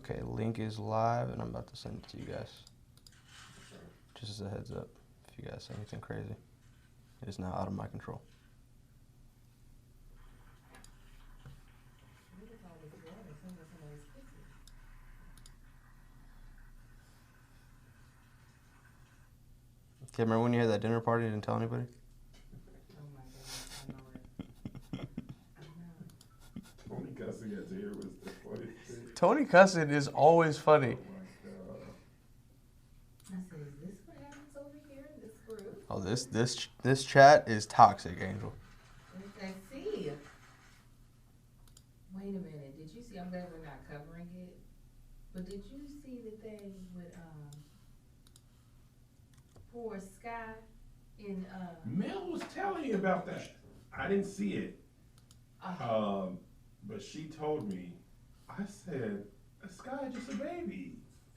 Okay, link is live, and I'm about to send it to you guys. Just as a heads up, if you guys say anything crazy. It is now out of my control. Okay, remember when you had that dinner party and didn't tell anybody? Oh my God, I know it. Tony cussing at here was the funniest thing. Tony cussing is always funny. I said, is this what happens over here in this group? Oh, this chat is toxic, Angel. I see. Wait a minute. Did you see? I'm glad we're not covering it. But did you see the thing with poor Sky in Mel was telling you about that. I didn't see it. But she told me. I said, Sky is just a baby.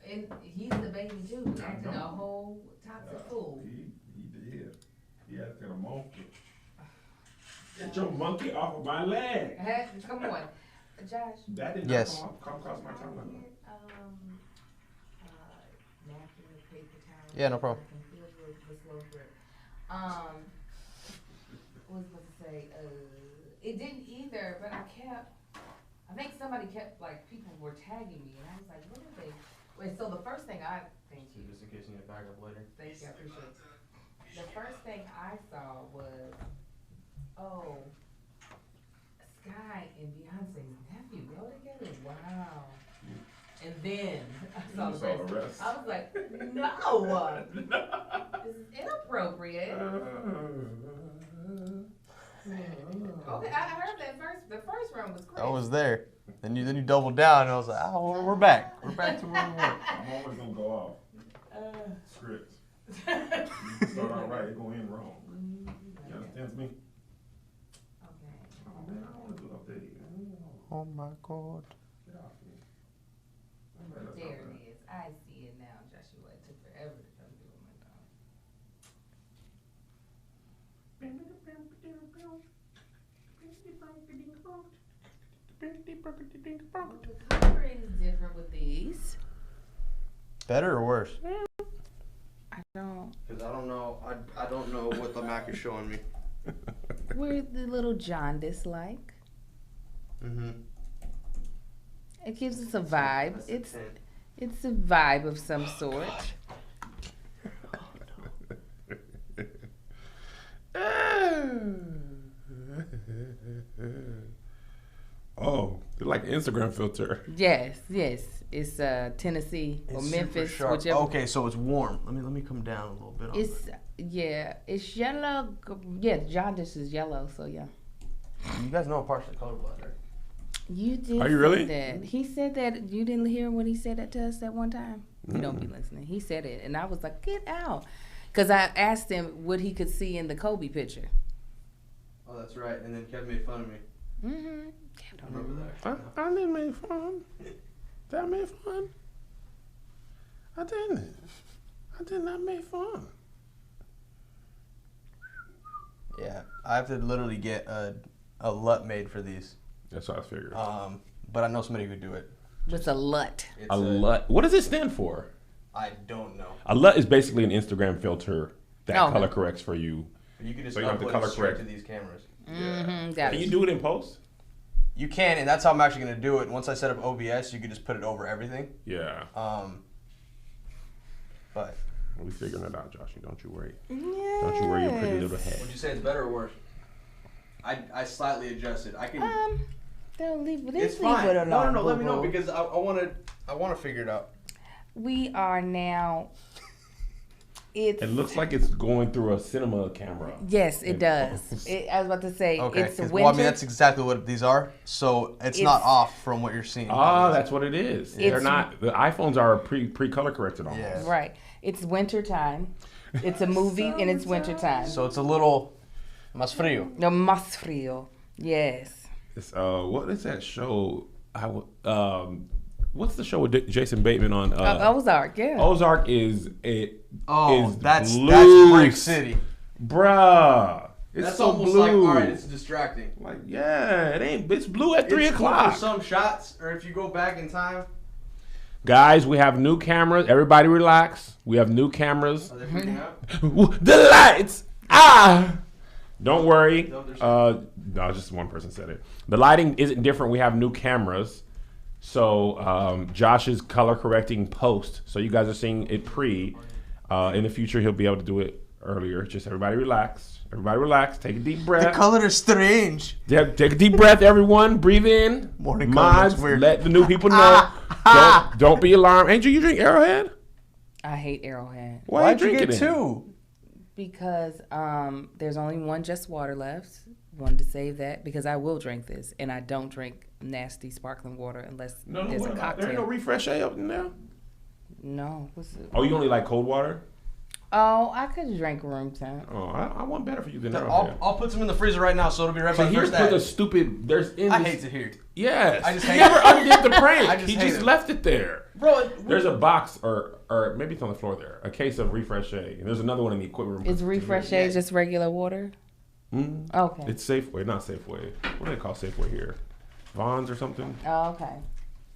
and he's the baby too, acting a whole toxic fool. He did. He acted a monkey. Get your monkey off of my leg. Come on, Josh. That did Yes. not come across my tongue. Napkin or paper towel. Yeah, no problem. I can feel the slow grip. What was I supposed to say? It didn't either, but I think somebody kept, like, people were tagging me, and I was like, what are they? Wait, so the first thing thank you. Just in case you need to back up later. Thank you, I appreciate it. The first thing I saw was, Sky and Beyonce's nephew go together? Wow. And then I saw the rest. I was like, no! This is inappropriate. Okay, I heard that the first round was great. I was there. Then you doubled down, and I was like, oh, we're back. We're back to where we were. I'm always gonna go off. Script. You start out right, it's gonna end wrong. You understand me? Okay. Oh man, I want to do an update. Oh my God. Get off me. There it is. I see it now, Joshua. It took forever to come through. The color is different with these. Better or worse? I don't. Because I don't know. I don't know what the Mac is showing me. Where's the little jaundice like? Mm-hmm. It gives us a vibe. It's a vibe of some sort. Oh, it's like an Instagram filter. Yes. It's Tennessee or Memphis, whichever. Okay, so it's warm. Let me come down a little bit on It's yellow. Yeah, jaundice is yellow, so yeah. You guys know I'm partially colorblind, right? You did. Are you say really? That. He said that. You didn't hear when he said that to us that one time. You don't be listening. He said it, and I was like, "Get out," because I asked him what he could see in the Kobe picture. Oh, that's right. And then Kev made fun of me. Mm-hmm. I remember that. I didn't make fun. Did I make fun? I didn't. I did not make fun. Yeah, I have to literally get a LUT made for these. That's what I figured. But I know somebody who could do it. What's a LUT? It's A LUT. What does it stand for? I don't know. A LUT is basically an Instagram filter that color corrects for you. You can just So you have to upload color it straight correct. to these cameras. Mm-hmm. Can you do it in post? You can, and that's how I'm actually going to do it. Once I set up OBS, you can just put it over everything. Yeah. But We're figuring it out, Joshy. Don't you worry. Yes. Don't you worry your pretty little head. would you say it's better or worse? I slightly adjusted. I can. Don't leave. It's Leave fine. it alone. No, let me know boo-boo. because I want to figure it out. We are now. It's. It looks like it's going through a cinema camera. Yes, it does. I was about to say Okay. it's winter. Well, I mean that's exactly what these are. So it's not off from what you're seeing. Ah, that's what it is. They're It's- not. The iPhones are pre-color corrected almost. Yeah. Right. It's winter time. It's a movie and it's winter time. So it's a little más frío. No más frío. Yes. It's what is that show? What's the show with Jason Bateman on? Ozark. Yeah. Ozark is That's blue. Brick City. Bruh. It's That's so almost blue. like all right. It's distracting. Like, yeah, it ain't. It's blue at 3 It's cool o'clock. for some shots, or if you go back in time. Guys, we have new cameras. Everybody relax. We have new cameras. Are they freaking out? The lights! Don't worry. No, just one person said it. The lighting isn't different. We have new cameras. So Josh is color correcting post. So you guys are seeing it pre. In the future, he'll be able to do it earlier. Just everybody relax. Everybody relax. Take a deep breath. The color is strange. Take a deep breath, everyone. Breathe in. Morning Mods, weird. let the new people know. Don't be alarmed. Angel, you drink Arrowhead? I hate Arrowhead. Why'd you drinking get it? 2? Because there's only one Just Water left. Wanted to save that because I will drink this, and I don't drink nasty sparkling water unless there's a cocktail. There ain't no Refresh A up in there? No. What's it? Oh, you only like cold water? Oh, I could drink room temp. Oh, I want better for you than Arrowhead. I'll put some in the freezer right now, so it'll be right So by the here's first put ad. the stupid. I hate to hear it. Yes. I just he hate never it. undid the prank. He just left it there. Bro, There's a box, or maybe it's on the floor there. A case of Refresh A, and there's another one in the equipment room. Is Refresh A just regular water? Mm-hmm. Okay. It's Safeway, not Safeway. What do they call Safeway here? Vons or something? Oh, okay.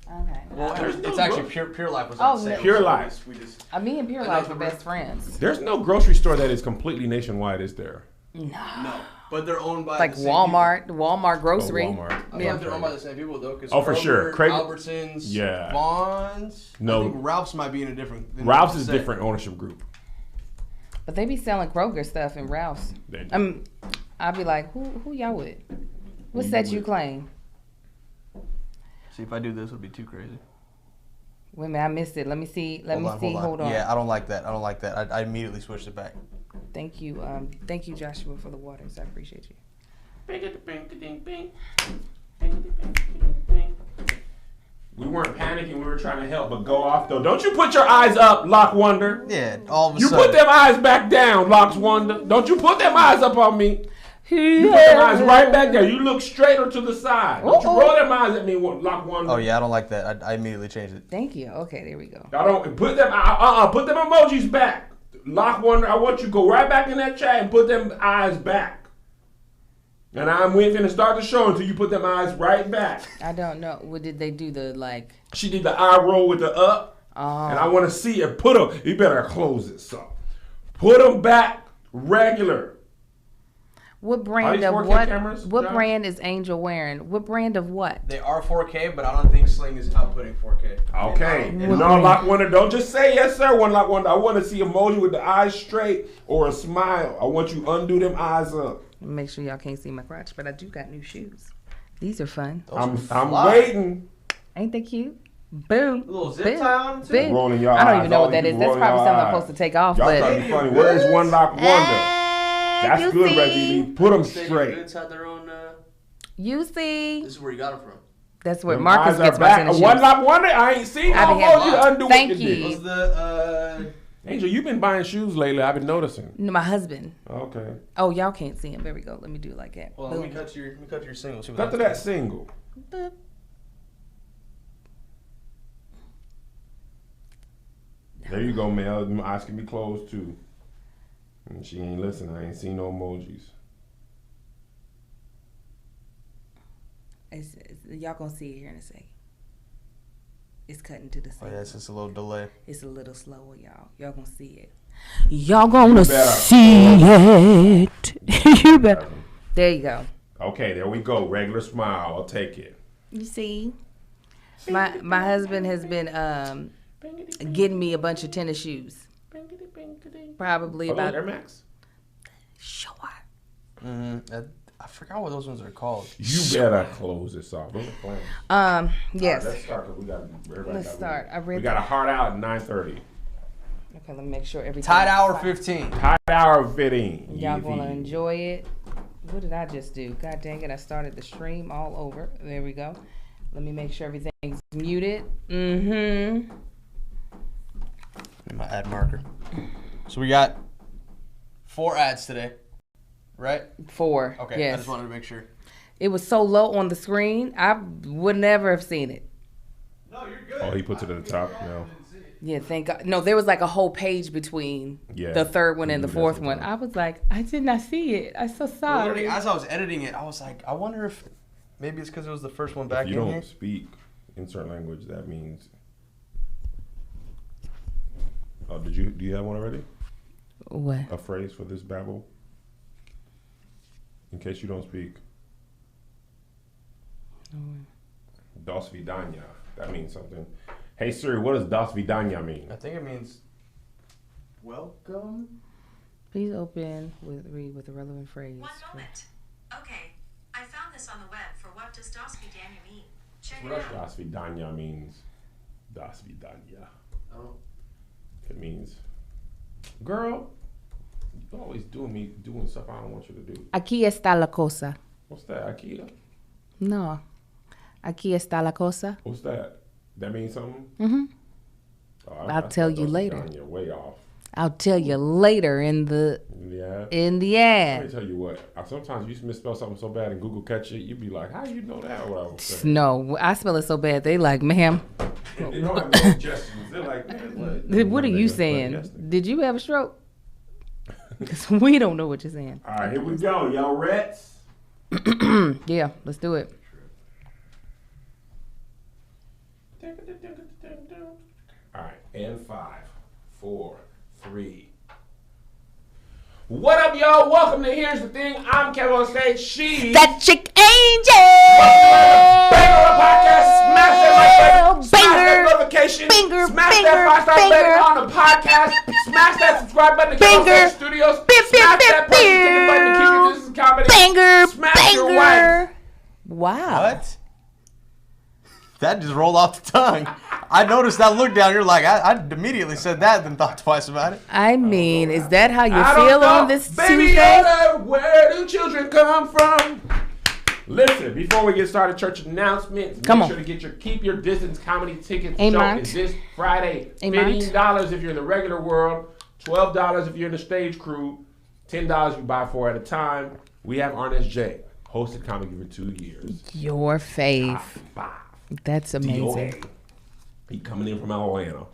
Okay. well, There's it's no actually Pure Life was on sale. Pure Life. We just Me and Pure Life are best friends. There's no grocery store that is completely nationwide, is there? no, but they're owned by Like the same Walmart, Walmart grocery. Oh, Walmart. People. I feel like they're owned by the same people though. 'Cause Oh, for sure. Kroger, Craig- Albertsons, Yeah. Vons. No. I think Ralph's might be in a different. Ralph's is different ownership group. But they be selling Kroger stuff in Ralph's. They do. I'll be like, who y'all with? What set you claim? See, if I do this, it'll be too crazy. Wait a minute, I missed it. Let me see. Hold on. Yeah, I don't like that. I immediately switched it back. Thank you, Joshua, for the waters. I appreciate you. We weren't panicking. We were trying to help, but go off though. Don't you put your eyes up, Lock Wonder. Yeah, all of a You sudden. put them eyes back down, Locks Wonder. Don't you put them eyes up on me. You put them eyes right back there. You look straighter to the side. Don't you roll them eyes at me, Lock Wonder. Oh yeah, I don't like that. I immediately changed it. Thank you. Okay, there we go. I don't put them. Put them emojis back. Lock Wonder. I want you to go right back in that chat and put them eyes back. And I'm waiting to start the show until you put them eyes right back. I don't know. What did they do? The like? She did the eye roll with the up. Oh. And I want to see it. Put them. You better close it, so. Put them back regular. What brand these of 4K what? cameras, What Josh? brand is Angel wearing? What brand of what? They are 4K, but I don't think Sling is outputting 4K. Okay. And No, Lock Wonder, don't just say yes, sir. One Lock Wonder. I want to see emoji with the eyes straight or a smile. I want you undo them eyes up. Make sure y'all can't see my crotch, but I do got new shoes. These are fun. I'm waiting. Ain't they cute? Boom. A little zip Boom. tie on it too. Boom. Rolling your I don't eyes. even know All what that these is. people That's probably rolling something your I'm eyes. supposed to take off. Y'all But trying to be funny. Where is One Lock Wonder? That's you good, see? Reggie. Put them straight. Inside their own. You see? This is where you got them from. That's where Them Marcus eyes are gets my back. tennis One shoes. Lock Wonder. I ain't seen no I be emoji to having- undo Thank what you you. did. Was the Angel, you've been buying shoes lately. I've been noticing. No, my husband. Okay. Oh, y'all can't see him. There we go. Let me do it like that. Well, Boom. let me cut your single. See what Cut to that single. Boop. There you go, Mel. My eyes can be closed too. And she ain't listening. I ain't seen no emojis. Y'all gonna see it here in a second. It's cutting to the Oh side. yeah, it's just a little delay. It's a little slower, y'all. Y'all gonna see it. Y'all gonna better. see it. You better. There you go. Okay, there we go. Regular smile. I'll take it. You see, my husband has been getting me a bunch of tennis shoes. Probably Are those about Air Max? sure. I forgot what those ones are called. You better close this off. Those are flames. Yes. All right, let's start. 'Cause we got. Let's start. I read We got a hard out at 9:30. Okay, let me make sure everything. Tide is hour fine. 15. Hard hour fitting. Y'all gonna enjoy it. What did I just do? God dang it! I started the stream all over. There we go. Let me make sure everything's muted. Mm-hmm. My ad marker. So we got 4 ads today, right? 4. Okay. Yes. I just wanted to make sure. It was so low on the screen, I would never have seen it. No, you're good. Oh, he puts it at the top now. Yeah, thank God. No, there was like a whole page between the third one and the fourth one. I was like, I did not see it. I'm so sorry. Literally, as I was editing it, I was like, I wonder if maybe it's because it was the first one back If you in don't here. speak in certain language, that means Oh, do you have one already? What? A phrase for this babble? In case you don't speak. Dos vidanya. That means something. Hey Siri, what does dos vidanya mean? I think it means welcome. Please read with a relevant phrase. One moment. Okay, I found this on the web for what does dos vidanya mean. Check it What out. dos vidanya means? Das vidanya. Oh. It means, girl, you always doing stuff I don't want you to do. Aquí está la cosa. What's that, Akita? No. Aquí está la cosa. What's that? That means something? Mm-hmm. Oh, I'll tell you later. You're way off. I'll tell you later in the Yeah. in the Let me ad. tell you what. Sometimes you misspell something so bad and Google catch it, you be like, how you know that? What I was saying. No, I spell it so bad. They like, ma'am, They don't have no suggestions. They're like, man, what are you saying? Did you have a stroke? Because we don't know what you're saying. All right, here we go. Y'all Reds. Yeah, let's do it. All right, and 5, 4, 3. What up, y'all? Welcome to Here's the Thing. I'm Kevin on stage. She's That chick Banger podcast. Smash that like button. Smash that notification. Banger, Smash banger, that 5-star banger. rating on the podcast. Smash that subscribe button to Kevin on Banger. Stage Studios. Bip, bip, Smash bip, that person ticket button to keep your This Is Comedy. Banger, Smash your wife. banger. Wow. What? That just rolled off the tongue. I noticed that look down. You're like, I immediately said that, then thought twice about it. I mean, is that how you I don't feel know. on this Baby Tuesday? Yoda, where do children come from? Listen, before we get started, church announcements. Come Make on. sure to get your Keep Your Distance comedy tickets. Amen. Show is this Friday. Amen. $15 if you're in the regular world. $12 if you're in the stage crew. $10 you buy 4 at a time. We have Arnest J. Hosted comedy for 2 years. Your fave. Five. That's amazing. DOA. He coming in from Atlanta.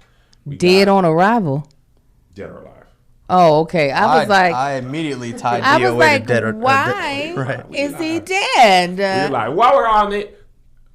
We Dead got on arrival. Dead or alive. Oh, okay. I was like, I immediately tied I was DOA like, to dead or why right. is he dead? We're like, while we're on it,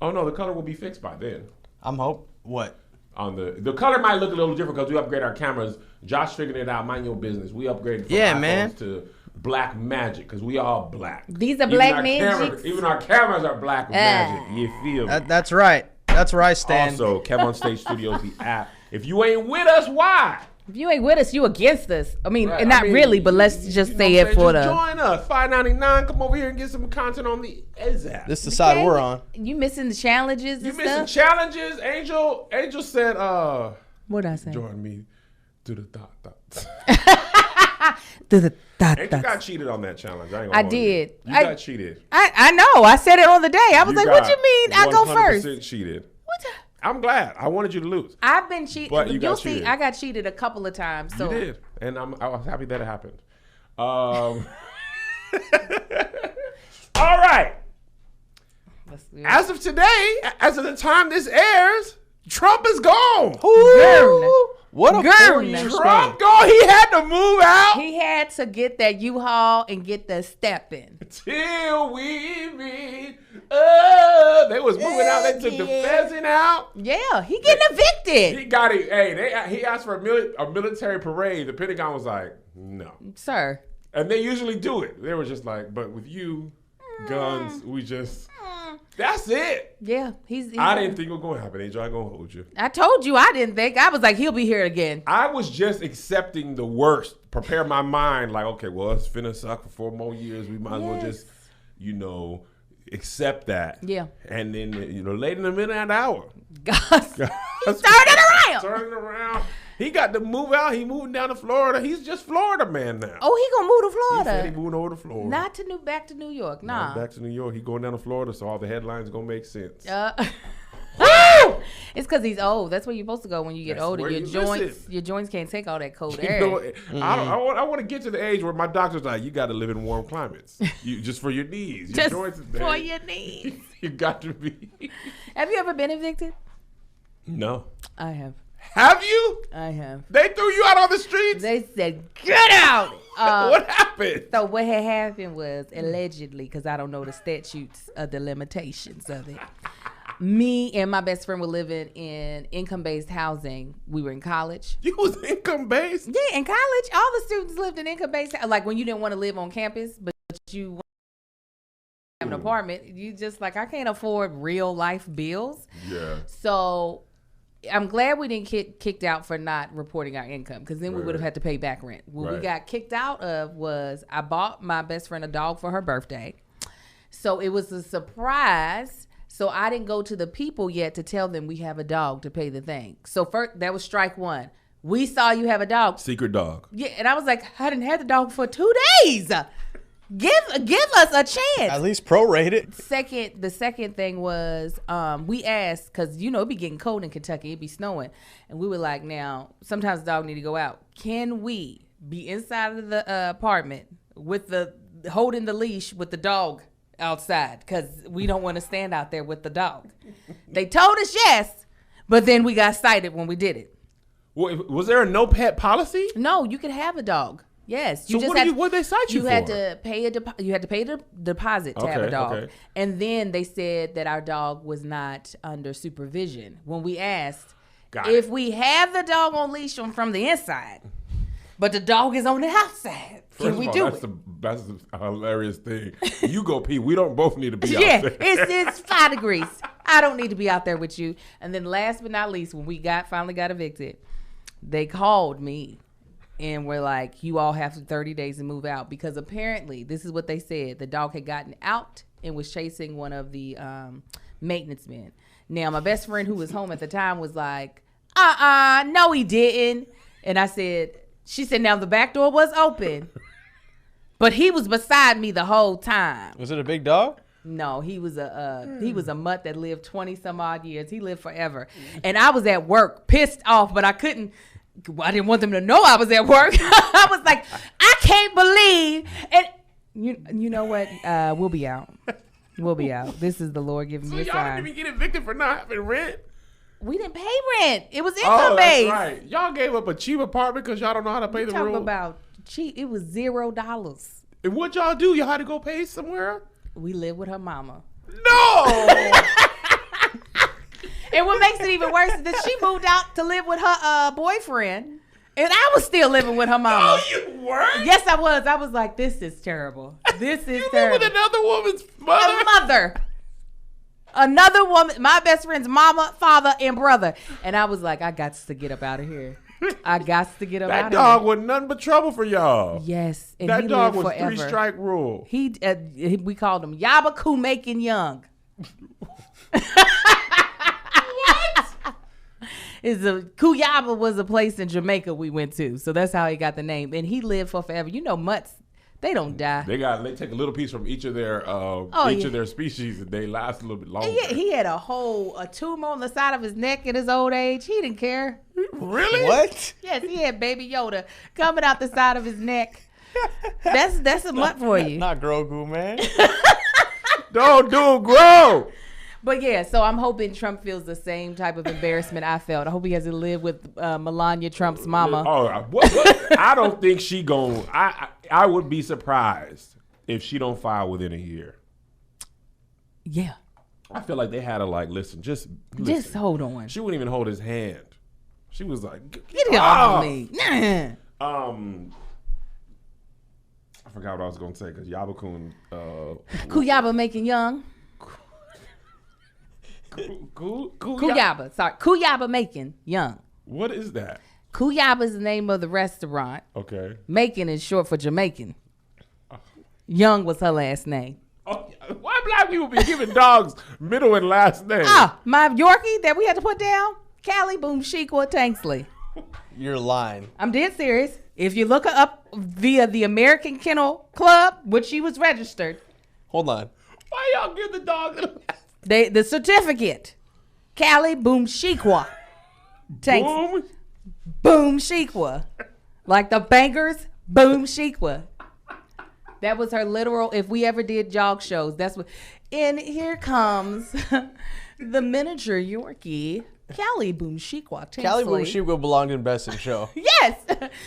oh no, the color will be fixed by then. I'm hope what? On the color might look a little different because we upgrade our cameras. Josh figured it out. Mind your business. We upgraded from Yeah, iPhones man. to Black Magic because we all black. These are Even Black our Magics? Even our cameras are Black Magic. You feel me? That's right. That's where I stand. Also, Kevin on Stage Studios, the app. If you ain't with us, why? If you ain't with us, you against us. I mean, Right, and not I mean, really, but let's just you say know what it I'm for saying? the. Just join us. $5.99. Come over here and get some content on the app. This is the side we're on. You missing the challenges You and missing stuff? challenges? Angel said, What'd I say? join me to the dots. To the dot, Angel dot. got cheated on that challenge. I ain't I gonna hold you. did. You I- got cheated. I know. I said it on the day. I was like, what you mean? I go 100% first. cheated. What the- I'm glad. I wanted you to lose. I've been cheated. But you You'll got see, cheated. I got cheated a couple of times. So You did, and I was happy that it happened. All right. let's- As of today, as of the time this airs, Trump is gone. Gurn. What a Gurn. 4-year Trump span. gone. He had to move out He had to get that U-Haul and get the step in. till we meet. They was moving out. They took the pheasant out. Yeah, he getting evicted. He got it. Hey, he asked for a military parade. The Pentagon was like, no. Sir. And they usually do it. They were just like, but with you, guns, we just, that's it. Yeah, he's I didn't think it was going to happen, Angel. I'm going to hold you. I told you I didn't think. I was like, he'll be here again. I was just accepting the worst, prepare my mind like, okay, well, it's finna suck for 4 more years. We might as well just, accept that. Yeah. And then, late in the midnight hour. Gus, he started around. Turning around. He got to move out. He moving down to Florida. He's just Florida man now. Oh, he gonna move to He said Florida. he moving over to Florida. Not to back to New York. Nah. Back to New York. He going down to Florida, so all the headlines gonna make sense. It's because he's old. That's where you're supposed to go when you get That's older. where Your you joints, listen. your joints can't take all that cold You air. know, I want to get to the age where my doctor's like, you got to live in warm climates, just for your knees, your Just joints. for your knees. You got to be. Have you ever been evicted? No. I have. Have you? I have. They threw you out on the streets. They said, get out. What happened? So what had happened was, allegedly, because I don't know the statutes of the limitations of it, Me and my best friend were living in income-based housing. We were in college. You was income-based? Yeah, in college, all the students lived in income-based. Like when you didn't want to live on campus, but you have an apartment, you just like, I can't afford real life bills. Yeah. So I'm glad we didn't get kicked out for not reporting our income, because then we would have had to pay back rent. What we got kicked out of was I bought my best friend a dog for her birthday. So it was a surprise. So I didn't go to the people yet to tell them we have a dog to pay the thing. So first, that was strike one. We saw you have a dog. Secret dog. Yeah, and I was like, I didn't have the dog for 2 days. Give us a chance. At least prorate it. The second thing was we asked, because it'd be getting cold in Kentucky, it'd be snowing, and we were like, now sometimes the dog need to go out. Can we be inside of the apartment with holding the leash with the dog outside, because we don't want to stand out there with the dog? They told us yes, but then we got cited when we did it. Was there a no pet policy? No, you could have a dog. Yes. So what did they cite you for? You had to pay a deposit to have a dog. And then they said that our dog was not under supervision. When we asked if we have the dog on leash from the inside, but the dog is on the outside, can we do it? That's a hilarious thing. You go pee. We don't both need to be out there. It's 5 degrees. I don't need to be out there with you. And then last but not least, when we finally got evicted, they called me and were like, you all have 30 days to move out, because apparently, this is what they said, the dog had gotten out and was chasing one of the maintenance men. Now, my best friend who was home at the time was like, no, he didn't. And she said, now the back door was open, but he was beside me the whole time. Was it a big dog? No, he was a mutt that lived 20 some odd years. He lived forever. And I was at work pissed off, but I didn't want them to know I was at work. I was like, I can't believe. And you know what? We'll be out. We'll be out. This is the Lord giving me a sign. So y'all didn't even get evicted for not having rent? We didn't pay rent. It was income based. That's right. Y'all gave up a cheap apartment because y'all don't know how to pay the rent. Talking about cheap. It was $0. And what y'all do? Y'all had to go pay somewhere? We lived with her mama. No! And what makes it even worse is that she moved out to live with her boyfriend, and I was still living with her mama. No, you weren't? Yes, I was. I was like, this is terrible. This is you terrible. live with another woman's mother? A mother. Another woman, my best friend's mama, father, and brother. And I was like, I got to get up out of here. I got to get up out of here. That dog was nothing but trouble for y'all. Yes. And that dog was forever. 3-strike rule. We called him Yabaku Macon Young. Cuyaba was a place in Jamaica we went to, so that's how he got the name. And he lived for forever. Mutts, they don't die. They take a little piece from each of their of their species, and they last a little bit longer. He had a tumor on the side of his neck at his old age. He didn't care. Really? What? Yes, he had Baby Yoda coming out the side of his neck. That's a mutt for you. Not Grogu, man. Don't do grow. But yeah, so I'm hoping Trump feels the same type of embarrassment I felt. I hope he has to live with Melania Trump's mama. Oh, what? I don't think she gon'. I would be surprised if she don't file within a year. Yeah. I feel like they had to listen. Just hold on. She wouldn't even hold his hand. She was like, get off me. I forgot what I was gonna say because Yabakun. Cuyaba Macon Young. Cuyaba. Sorry. Cuyaba Macon Young. What is that? Cuyaba is the name of the restaurant. Okay. Macon is short for Jamaican. Young was her last name. Oh, why black people be giving dogs middle and last name? My Yorkie that we had to put down, Callie Boom Shikwa Tanksley. You're lying. I'm dead serious. If you look her up via the American Kennel Club, which she was registered. Hold on. Why y'all give the dog the certificate? Callie Boom Shikwa. Boom Shikwa. Like the bankers, Boom Shikwa. That was her literal, if we ever did jog shows, that's what. And here comes the miniature Yorkie, Callie Boom Shikwa. Callie Boom Shikwa belonged in Best in Show. Yes.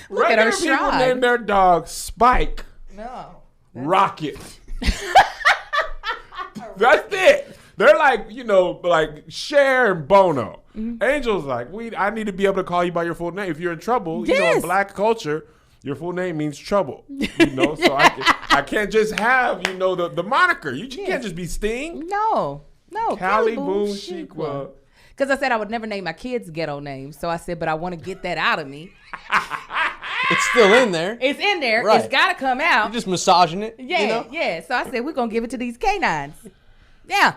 Look at her people stride. named their dog Spike. No. Rocket. That's it. They're like, like Cher and Bono. Angel's like, I need to be able to call you by your full name. If you're in trouble, in black culture, your full name means trouble. So I can't just have, the moniker. You can't just be Sting. No. Callie Boom Shikwa. Because I said I would never name my kids ghetto names. So I said, but I want to get that out of me. It's still in there. It's in there. Right. It's got to come out. You're just massaging it. Yeah, yeah. So I said, we're going to give it to these canines. Yeah.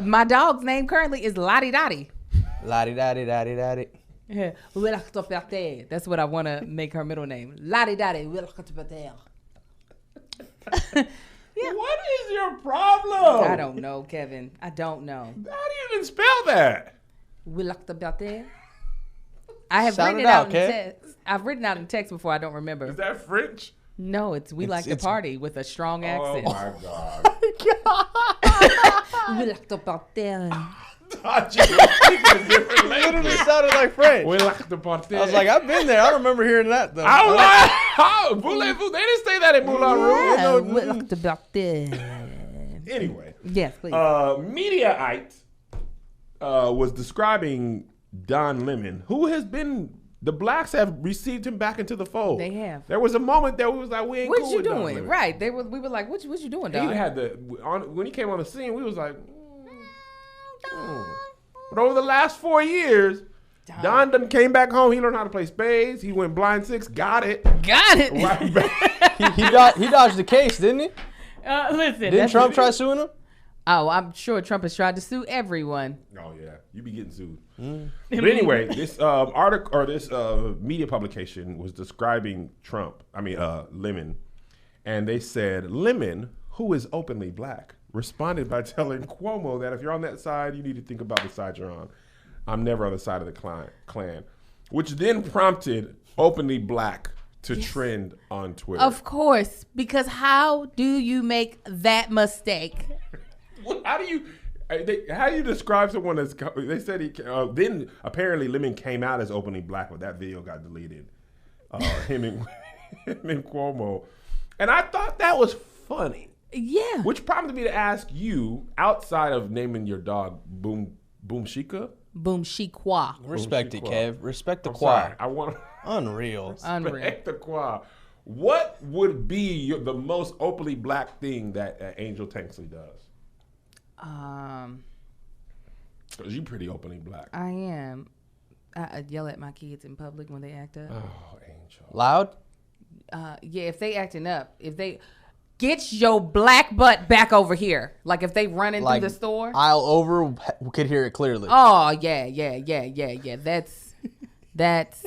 My dog's name currently is Lottie Dottie. Lottie Dottie Dottie Dottie. Yeah. That's what I want to make her middle name. Lottie Dottie. Yeah. What is your problem? I don't know, Kevin. I don't know. How do you even spell that? I have Sound written it it out, out in text. I've written out in text before. I don't remember. Is that French? No, we like to party with a strong accent. Oh my God. Literally sounded like French. We like to party. I was like, I've been there. I don't remember hearing that though. I was like, how? Voulez-vous? They didn't say that in Moulin Rouge. Anyway. Yes, please. Mediaite was describing Don Lemon, who has been. The blacks have received him back into the fold. They have. There was a moment that we was like, we ain't what cool you with Don doing? Lemon. Right. We were like, what you doing, dog? He had when he came on the scene, we was like, But over the last 4 years, Don done came back home. He learned how to play spades. He went blind six, got it. Right back. he dodged the case, didn't he? Listen. Didn't Trump try suing him? Oh, I'm sure Trump has tried to sue everyone. Oh yeah, you be getting sued. But anyway, this article or this media publication was describing Lemon, and they said Lemon, who is openly black, responded by telling Cuomo that if you're on that side, you need to think about the side you're on. I'm never on the side of the Klan, which then prompted openly black to trend on Twitter. Of course, because how do you make that mistake? How do you describe someone that's? They said he. Then apparently Lemon came out as openly black, but that video got deleted. Him and Cuomo, and I thought that was funny. Yeah. Which prompted me to ask you, outside of naming your dog Boom Shika. Boom Shikwa. Respect it, Kev. Respect the Sorry, qua. I want to Unreal. respect the qua. What would be the most openly black thing that Angel Tanksley does? Because you're pretty openly black. I am. I yell at my kids in public when they act up. Oh, Angel. Loud? Yeah, if they acting up, if they get your black butt back over here, like if they running through the store, aisle over, could hear it clearly. Oh yeah. That's,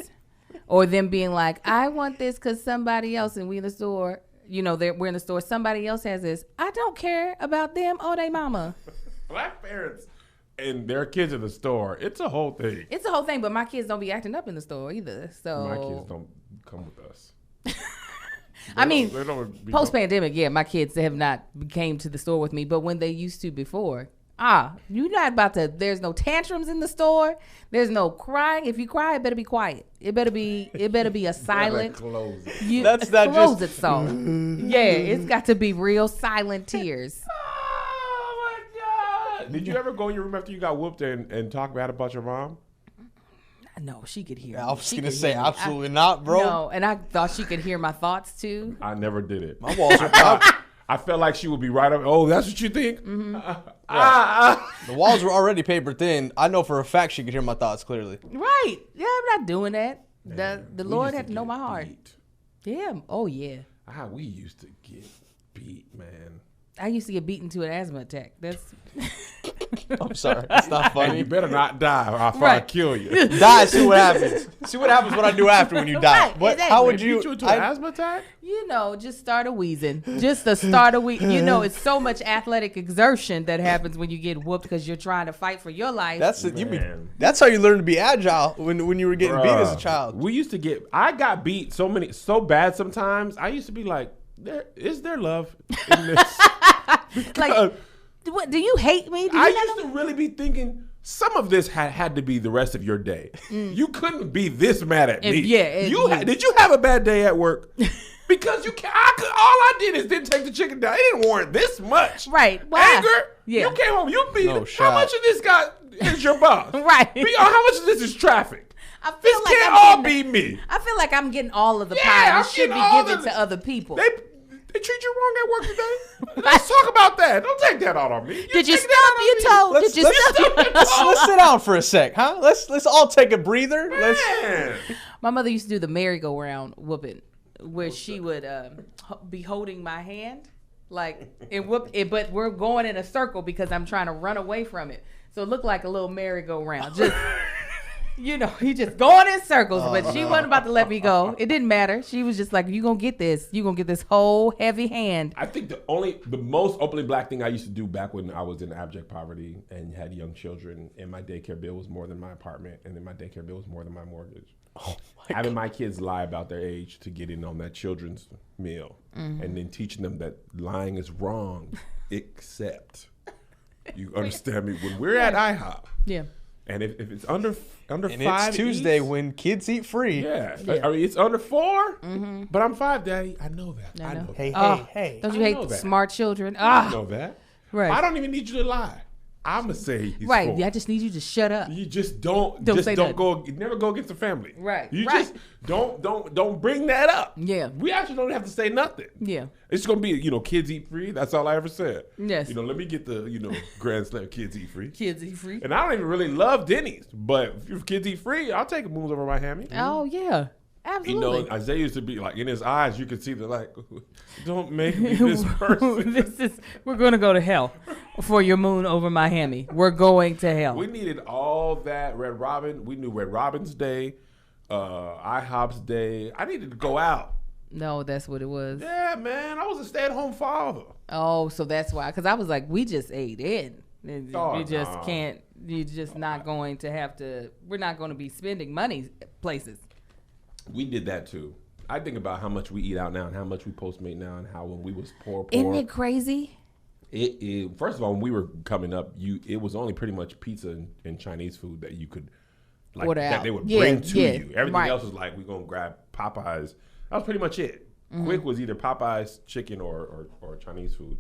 or them being like, I want this because somebody else, and we in the store. We're in the store. Somebody else has this. I don't care about them or they mama. Black parents and their kids in the store. It's a whole thing. It's a whole thing, but my kids don't be acting up in the store either. So my kids don't come with us. I mean, post pandemic, yeah, my kids have not came to the store with me, but when they used to before, you're not about to. There's no tantrums in the store. There's no crying. If you cry, it better be quiet. It better be a silent. Close it. Close it song. Yeah, it's got to be real silent tears. Oh my God! Did you ever go in your room after you got whooped and talk bad about your mom? No, she could hear. I was gonna say absolutely not, bro. No, and I thought she could hear my thoughts too. I never did it. My walls are up. I felt like she would be right up. Oh, that's what you think? Mm-hmm. The walls were already paper thin. I know for a fact she could hear my thoughts clearly. Right? Yeah, I'm not doing that. The Lord had to know my heart. Beat. Yeah. Oh yeah. We used to get beat, man. I used to get beaten to an asthma attack. That's. I'm sorry. It's not And funny. you better not die or I'll Right. kill you. Die, see what happens. See what happens what I do after when you die. Right, What? exactly. How would Beat you? you into an asthma attack? Just start a wheezing. Just the start of it's so much athletic exertion that happens when you get whooped because you're trying to fight for your life. That's how you learn to be agile when you were getting beat as a child. We used to I got beat so bad sometimes. I used to be like, is there love in this? Like, what, do you hate me? I used to really be thinking some of this had to be the rest of your day. You couldn't be this mad at me. Yeah. Did you have a bad day at work? Because you can't. All I did is didn't take the chicken down. It didn't warrant this much. Right. Why? Anger. Yeah. You came home. You beat. No How shot. much of this guy is your boss? Right. How much of this is traffic? I feel This like can't I'm all getting, be me. I feel like I'm getting all of the Yeah, pie I'm and should be getting all given the- to other people. They treat you wrong at work today. Let's talk about that. Don't take that out on me. Did you taking that stub out your on me. toe? Let's- Did you let's- stub your toe? Let's sit down for a sec, huh? Let's all take a breather. Man. My mother used to do the merry-go-round whooping, where she would be holding my hand, like and whoop it, but we're going in a circle because I'm trying to run away from it. So it looked like a little merry-go-round. Just you know, he just going in circles, but she wasn't about to let me go. It didn't matter. She was just like, "You gonna get this? You gonna get this whole heavy hand?" I think the most openly black thing I used to do back when I was in abject poverty and had young children, and my daycare bill was more than my apartment, and then my daycare bill was more than my mortgage. Having my kids lie about their age to get in on that children's meal, and then teaching them that lying is wrong, except you understand me. When we're at IHOP, Yeah. and if it's under And 5 it's Tuesday eats, when kids eat free. yeah. I mean it's under 4, but I'm 5, Daddy. I know that. I know. know. Hey, Oh, hey. Don't you I hate know that. smart children? I Ah, know that. right. I don't even need you to lie. I'ma say he's Right. 4. Yeah, I just need you to shut up. You just don't say don't nothing. go never go against the family. Right, You right. just don't bring that up. Yeah. We actually don't have to say nothing. Yeah. It's gonna be, kids eat free. That's all I ever said. Yes. Let me get the, grand slam kids eat free. Kids eat free. And I don't even really love Denny's, but if kids eat free, I'll take a moves over my hammy. Oh yeah, absolutely. Isaiah used to be like, in his eyes, you could see the like, don't make me this person. We're gonna go to hell for your moon over my hammy. We're going to hell. We needed all that Red Robin. We knew Red Robin's day, IHOP's day. I needed to go out. No, that's what it was. Yeah, man. I was a stay-at-home father. Oh, so that's why. Because I was like, we just ate in. Oh, you just no. can't. You're just not going to have to. We're not going to be spending money places. We did that too. I think about how much we eat out now and how much we Postmate now and how when we was poor. Isn't it crazy? It first of all, when we were coming up, it was only pretty much pizza and Chinese food that you could Order that out. they would Yeah, bring to yeah, you. Everything right. else was like we're gonna grab Popeyes. That was pretty much it. Mm-hmm. Quick was either Popeyes chicken or Chinese food.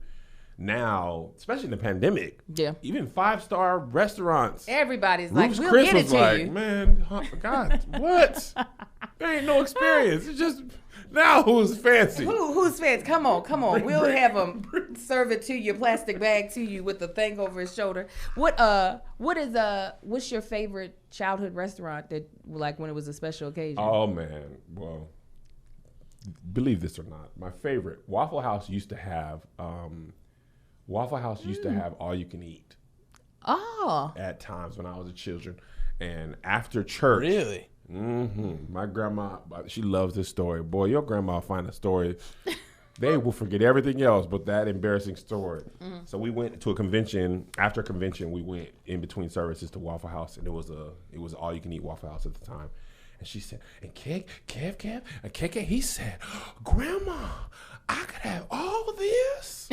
Now, especially in the pandemic, Yeah. even 5-star restaurants. Everybody's like, Ruth's we'll Chris get it was to like, you. man, God, what? There ain't no experience. It's just now who's fancy. Who's fans? Come on. We'll have them serve it to you, plastic bag to you with the thing over his shoulder. What's your favorite childhood restaurant that like when it was a special occasion? Oh man, well, believe this or not, my favorite Waffle House used to have all you can eat Oh. at times when I was a children, and after church. Really? My grandma, she loves this story. Boy, your grandma will find a story. They will forget everything else but that embarrassing story. So we went to a convention. After a convention, we went in between services to Waffle House, and it was all you can eat Waffle House at the time. And she said, and Kev, and KK, he said, Grandma, I could have all this.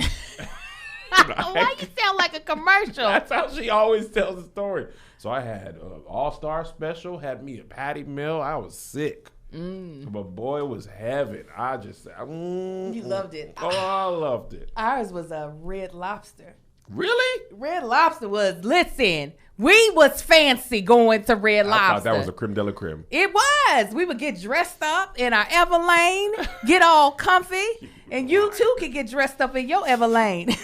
Why you sound like a commercial? That's how she always tells the story. So I had All-Star Special, had me a patty meal. I was sick. But boy, it was heaven. I just said, You loved it. Oh, I loved it. Ours was a Red Lobster. Really? Red Lobster was, listen, we was fancy going to Red I Lobster. thought that was a creme de la creme. It was. We would get dressed up in our Everlane, get all comfy, and you too could get dressed up in your Everlane.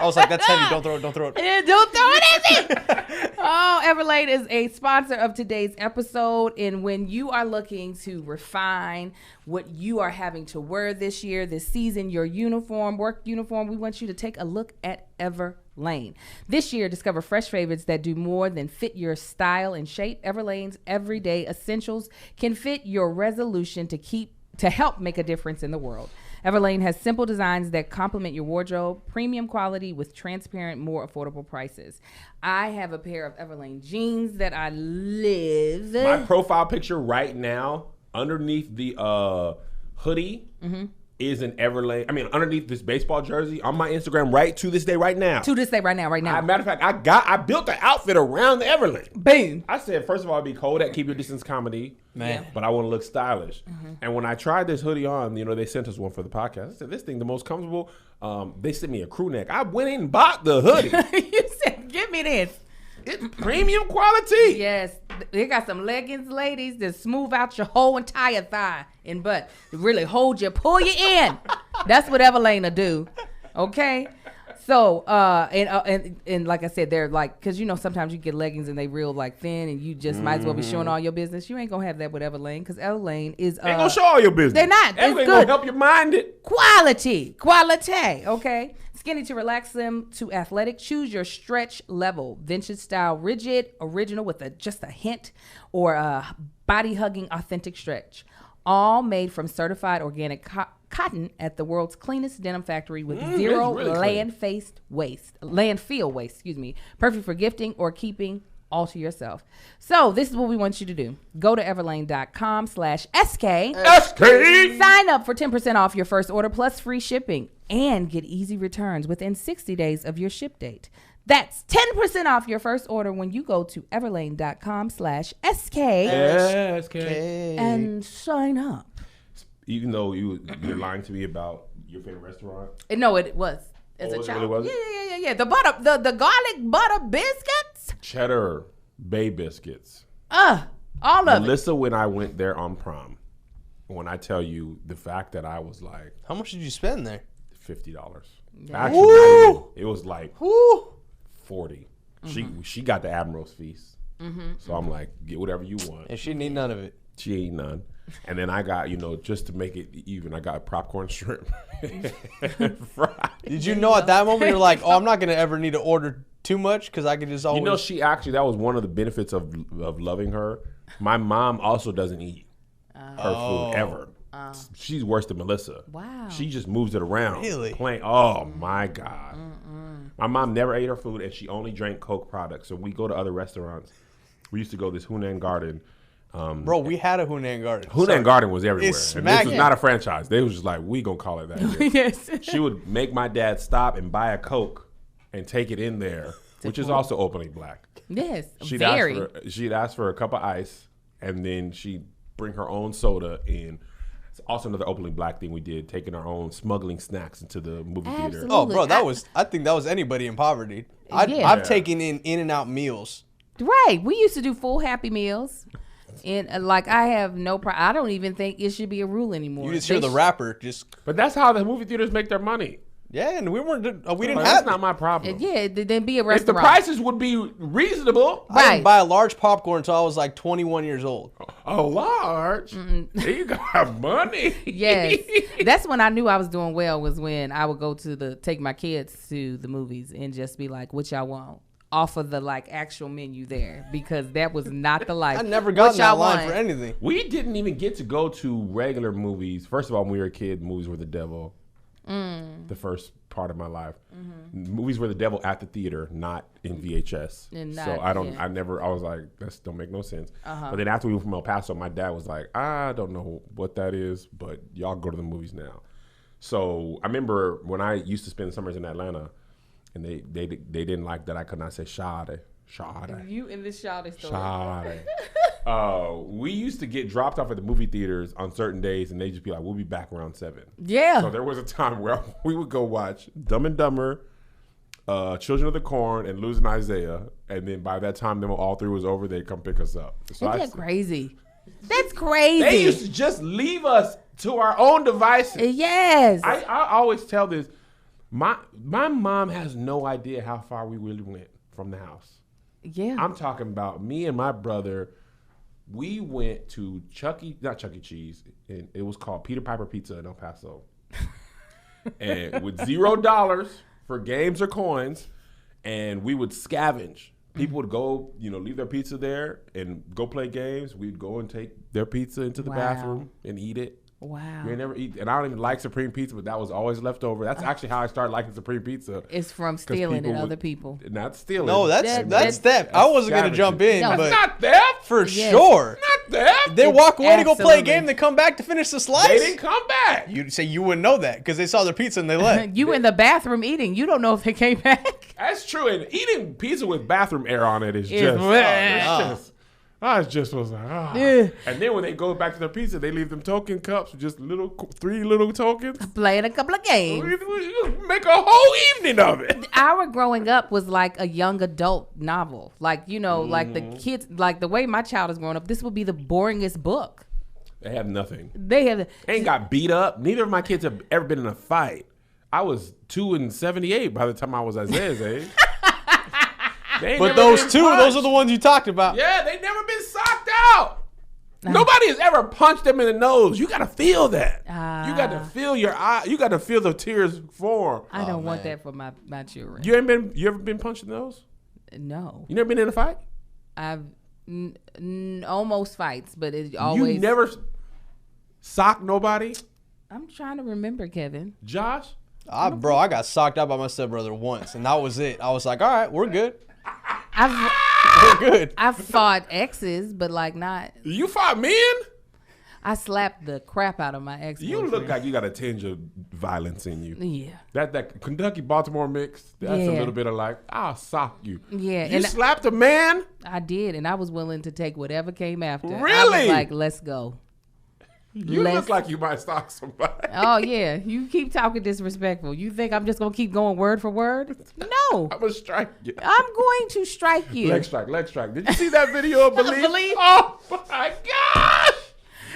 I was like, that's heavy. Don't throw it. Don't throw it. Yeah, don't throw it at me. Oh, Everlane is a sponsor of today's episode. And when you are looking to refine what you are having to wear this year, this season, your uniform, work uniform, we want you to take a look at Everlane. This year, discover fresh favorites that do more than fit your style and shape. Everlane's everyday essentials can fit your resolution to help make a difference in the world. Everlane has simple designs that complement your wardrobe, premium quality with transparent, more affordable prices. I have a pair of Everlane jeans that I live. My profile picture right now, underneath the hoodie, is an Everlane. I mean, underneath this baseball jersey on my Instagram right to this day, right now. To this day, right now. Matter of fact, I built the outfit around the Everlane. Boom. I said, first of all, it'd be cold at Keep Your Distance Comedy, Man. but I want to look stylish. And when I tried this hoodie on, they sent us one for the podcast. I said, this thing the most comfortable. They sent me a crew neck. I went in and bought the hoodie. You said, give me this. It's premium quality. Yes, they got some leggings, ladies, that smooth out your whole entire thigh and butt. To really hold you, pull you in. That's what Everlane will do. Okay? So, and like I said, they're like, because sometimes you get leggings and they real like thin and you just might as well be showing all your business. You ain't going to have that with Everlane because Everlane is. Ain't going to show all your business. They're not. Everlane It's going to good. help you mind it. Quality, okay? Skinny to relax them to athletic. Choose your stretch level. Vintage style, rigid, original with just a hint, or a body hugging, authentic stretch. All made from certified organic cotton at the world's cleanest denim factory with zero really landfill waste. Excuse me. Perfect for gifting or keeping all to yourself. So this is what we want you to do. Go to everlane.com/SK. Sign up for 10% off your first order plus free shipping and get easy returns within 60 days of your ship date. That's 10% off your first order when you go to everlane.com/SK and sign up. Even though you're lying to me about your favorite restaurant. No, it was. As a it child. really was? Yeah. The garlic butter biscuits. Cheddar Bay biscuits. All of it. Melissa, when I went there on prom, when I tell you the fact that I was like, How much did you spend there? $50. Yeah. Actually, not even. It was like Woo! 40. She got the Admiral's feast. So I'm like, get whatever you want. And she need none of it. She ain't none. And then I got, just to make it even, I got popcorn shrimp. Fried. Did you know at that moment you're like, oh, I'm not gonna ever need to order too much because I can just always. That was one of the benefits of loving her. My mom also doesn't eat her food ever. She's worse than Melissa. Wow. She just moves it around. Really? Oh my God. My mom never ate her food and she only drank Coke products. So we go to other restaurants. We used to go to this Hunan Garden. Bro, we had a Hunan Garden. Hunan Garden was everywhere. It's And this was smacking. not a franchise. They was just like, we gonna call it that. Yes. She would make my dad stop and buy a Coke and take it in there, which is also openly black. Yes. She'd Very. ask for a cup of ice, and then she'd bring her own soda in. It's also another openly black thing we did, taking our own smuggling snacks into the movie theater. Absolutely. Oh, bro, I think that was anybody in poverty. Yeah. I've taken in and out meals. Right. We used to do full Happy Meals. And I have no problem. I don't even think it should be a rule anymore. You just hear the rapper just. But that's how the movie theaters make their money. Yeah, and we didn't Like, have. that's not my problem. Yeah, then be a If the restaurant. prices would be reasonable, I Right. didn't buy a large popcorn until I was like 21 years old. a large, you got money. Yes. That's when I knew I was doing well, was when I would go take my kids to the movies and just be like, what y'all want? Off of the actual menu there, because that was not the life. I never got What in that y'all line want? for anything. We didn't even get to go to regular movies. First of all, when we were a kid, movies were the devil. The first part of my life. Movies were the devil at the theater, not in VHS. And So not- I don't. yeah. I was like, that don't make no sense. But then after we moved from El Paso, my dad was like, I don't know what that is, but y'all go to the movies now. So I remember when I used to spend summers in Atlanta, and they didn't like that I could not say Shade. You in this shawty story. Shade. We used to get dropped off at the movie theaters on certain days, and they'd just be like, we'll be back around 7. Yeah. So there was a time where we would go watch Dumb and Dumber, Children of the Corn, and Losing Isaiah, and then by that time, them all 3 was over, they'd come pick us up. So Isn't that crazy? That's crazy. they used to just leave us to our own devices. Yes. I always tell this. My mom has no idea how far we really went from the house. yeah. I'm talking about me and my brother. We went to not Chuck E. Cheese, and it was called Peter Piper Pizza in El Paso. And with $0 for games or coins, and we would scavenge. People would go, leave their pizza there and go play games. We'd go and take their pizza into the Wow. bathroom and eat it. Wow. We never eat, and I don't even like Supreme Pizza, but that was always left over. That's actually how I started liking Supreme Pizza. It's from 'Cause stealing people and would- other people. Not stealing. No, that's That's theft. I wasn't gonna scavenging. jump in, No, That's but not theft. for Yes. sure. Not the hell? They walk away to go play a Absolutely. game, they come back to finish the slice. They didn't come back. You'd say you wouldn't know that because they saw their pizza and they left. You in the bathroom eating. You don't know if they came back. That's true. And eating pizza with bathroom air on it is It's just. bleh. I just was like, Yeah. And then when they go back to their pizza, they leave them token cups, just 3 little tokens. Playing a couple of games. We make a whole evening of it. Our growing up was like a young adult novel. Like, you know, like the kids, like the way my child is growing up, this would be the boringest book. They have nothing. They have. Ain't got beat up. Neither of my kids have ever been in a fight. I was 2 and 78 by the time I was Isaiah's age. They ain't But never those been two, punched. those are the ones you talked about. Yeah, they never been socked out. Nobody has ever punched them in the nose. You gotta feel that. You got to feel your eye. You got to feel the tears form. I don't want that for my children. You ever been punched in the nose? No. You never been in a fight? I've almost fights, but it always. You never socked nobody? I'm trying to remember, Kevin. Josh? Bro, I got socked out by my stepbrother once, and that was it. I was like, all right, we're good. We're good. I've fought exes, but like not. You fought men? I slapped the crap out of my ex. You look like you got a tinge of violence in you. Yeah. That Kentucky-Baltimore mix, that's a Yeah. little bit of like, I'll sock you. Yeah, You and slapped a man? I did, and I was willing to take whatever came after. I Really? was like, let's go. You look like you might sock somebody. Oh yeah, you keep talking disrespectful. You think I'm just gonna keep going word for word? No, I'm going to strike you. I'm going to strike you. Leg strike. Did you see that video of Believe? Believe? Oh my gosh!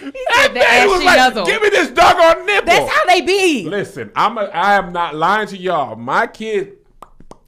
That the baby ashy was like, nuzzle. give me this doggone nipple. That's how they be. Listen, I am not lying to y'all. My kids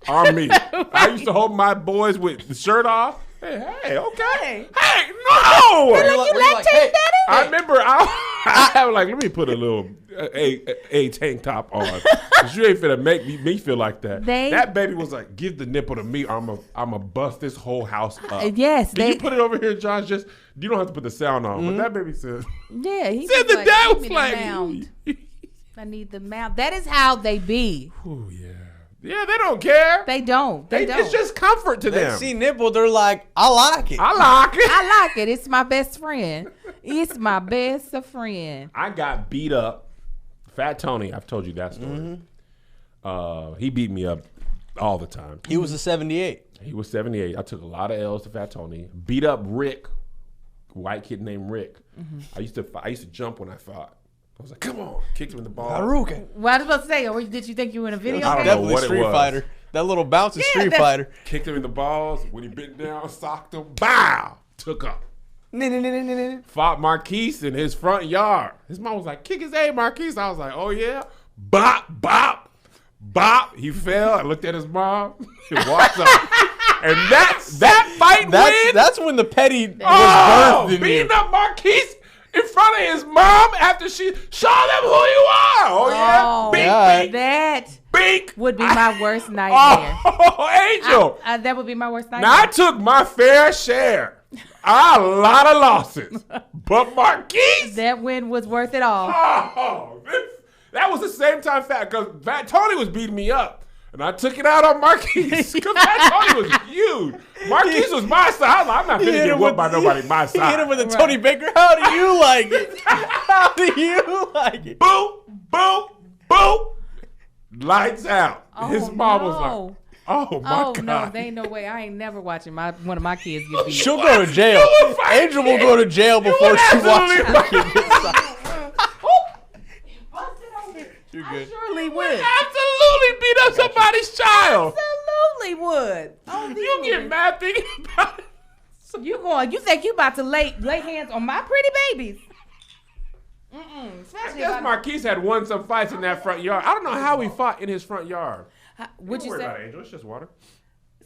are me. I used to hold my boys with the shirt off. Hey, okay. Hey, no! Like you lactate, hey, daddy? I remember I have like, let me put a little a tank top on. Cause you ain't finna make me feel like that. That baby was like, give the nipple to me or I'ma bust this whole house up. Yes, Did you put it over here, Josh? Just you don't have to put the sound on, but that baby said Yeah, he said was the dad "Give was me the like, mound. I need the mount. That is how they be. oh yeah. Yeah, they don't care. They don't. They don't. It's just comfort to They them. see nipple, they're like, I like it. I like it. I like it. It's my best friend. It's my best friend. I got beat up. Fat Tony, I've told you that story. He beat me up all the time. He was a 78. He was 78. I took a lot of L's to Fat Tony. Beat up Rick, a white kid named Rick. I used to jump when I fought. I was like, come on. Kicked him in the ball. Haruka. What I was about to say, or did you think you were in a video I don't game? know Definitely what it Street was. Fighter. That little bounce is Street that's- Fighter. Kicked him in the balls. When he bent down, socked him. Bow. Took up. Fought Marquise in his front yard. His mom was like, kick his A, Marquise. I was like, oh yeah. Bop, bop, bop. He fell. I looked at his mom. He walked up. And that fight win. That's when the petty was Oh, birthed in beating you. up Marquise in front of his mom after she show them who you are. Oh yeah. Oh, Bink, yeah. bink, that bink. would be my worst nightmare. Oh, Angel. That would be my worst Now I nightmare. took my fair share. A lot of losses. But Marquise, That win was worth it all. oh, that was the same time Fat Tony was beating me up. And I took it out on Marquise. Because Fat Tony was huge. Marquise was my side. I was like, I'm not He finna hit get him whooped by nobody my He hit him side. with a Tony Baker. How do you like it? How do you like it? Boom, boom, boom. Lights out. Oh, His mom was no. like, oh my Oh God. no, there ain't no way. I ain't never watching one of my kids get beat. She'll go to jail. You would fight Angel will it. go to jail before would she watches absolutely her kid get socked. You're good. Surely would. Absolutely beat up somebody's child. Absolutely would. Oh, You get mad thinking about it. You think you about to lay hands on my pretty babies? I Especially guess if I- Marquise had won some fights in that front yard. I don't know how he fought in his front yard. What'd you Don't worry about say? it, Angel. It's just water.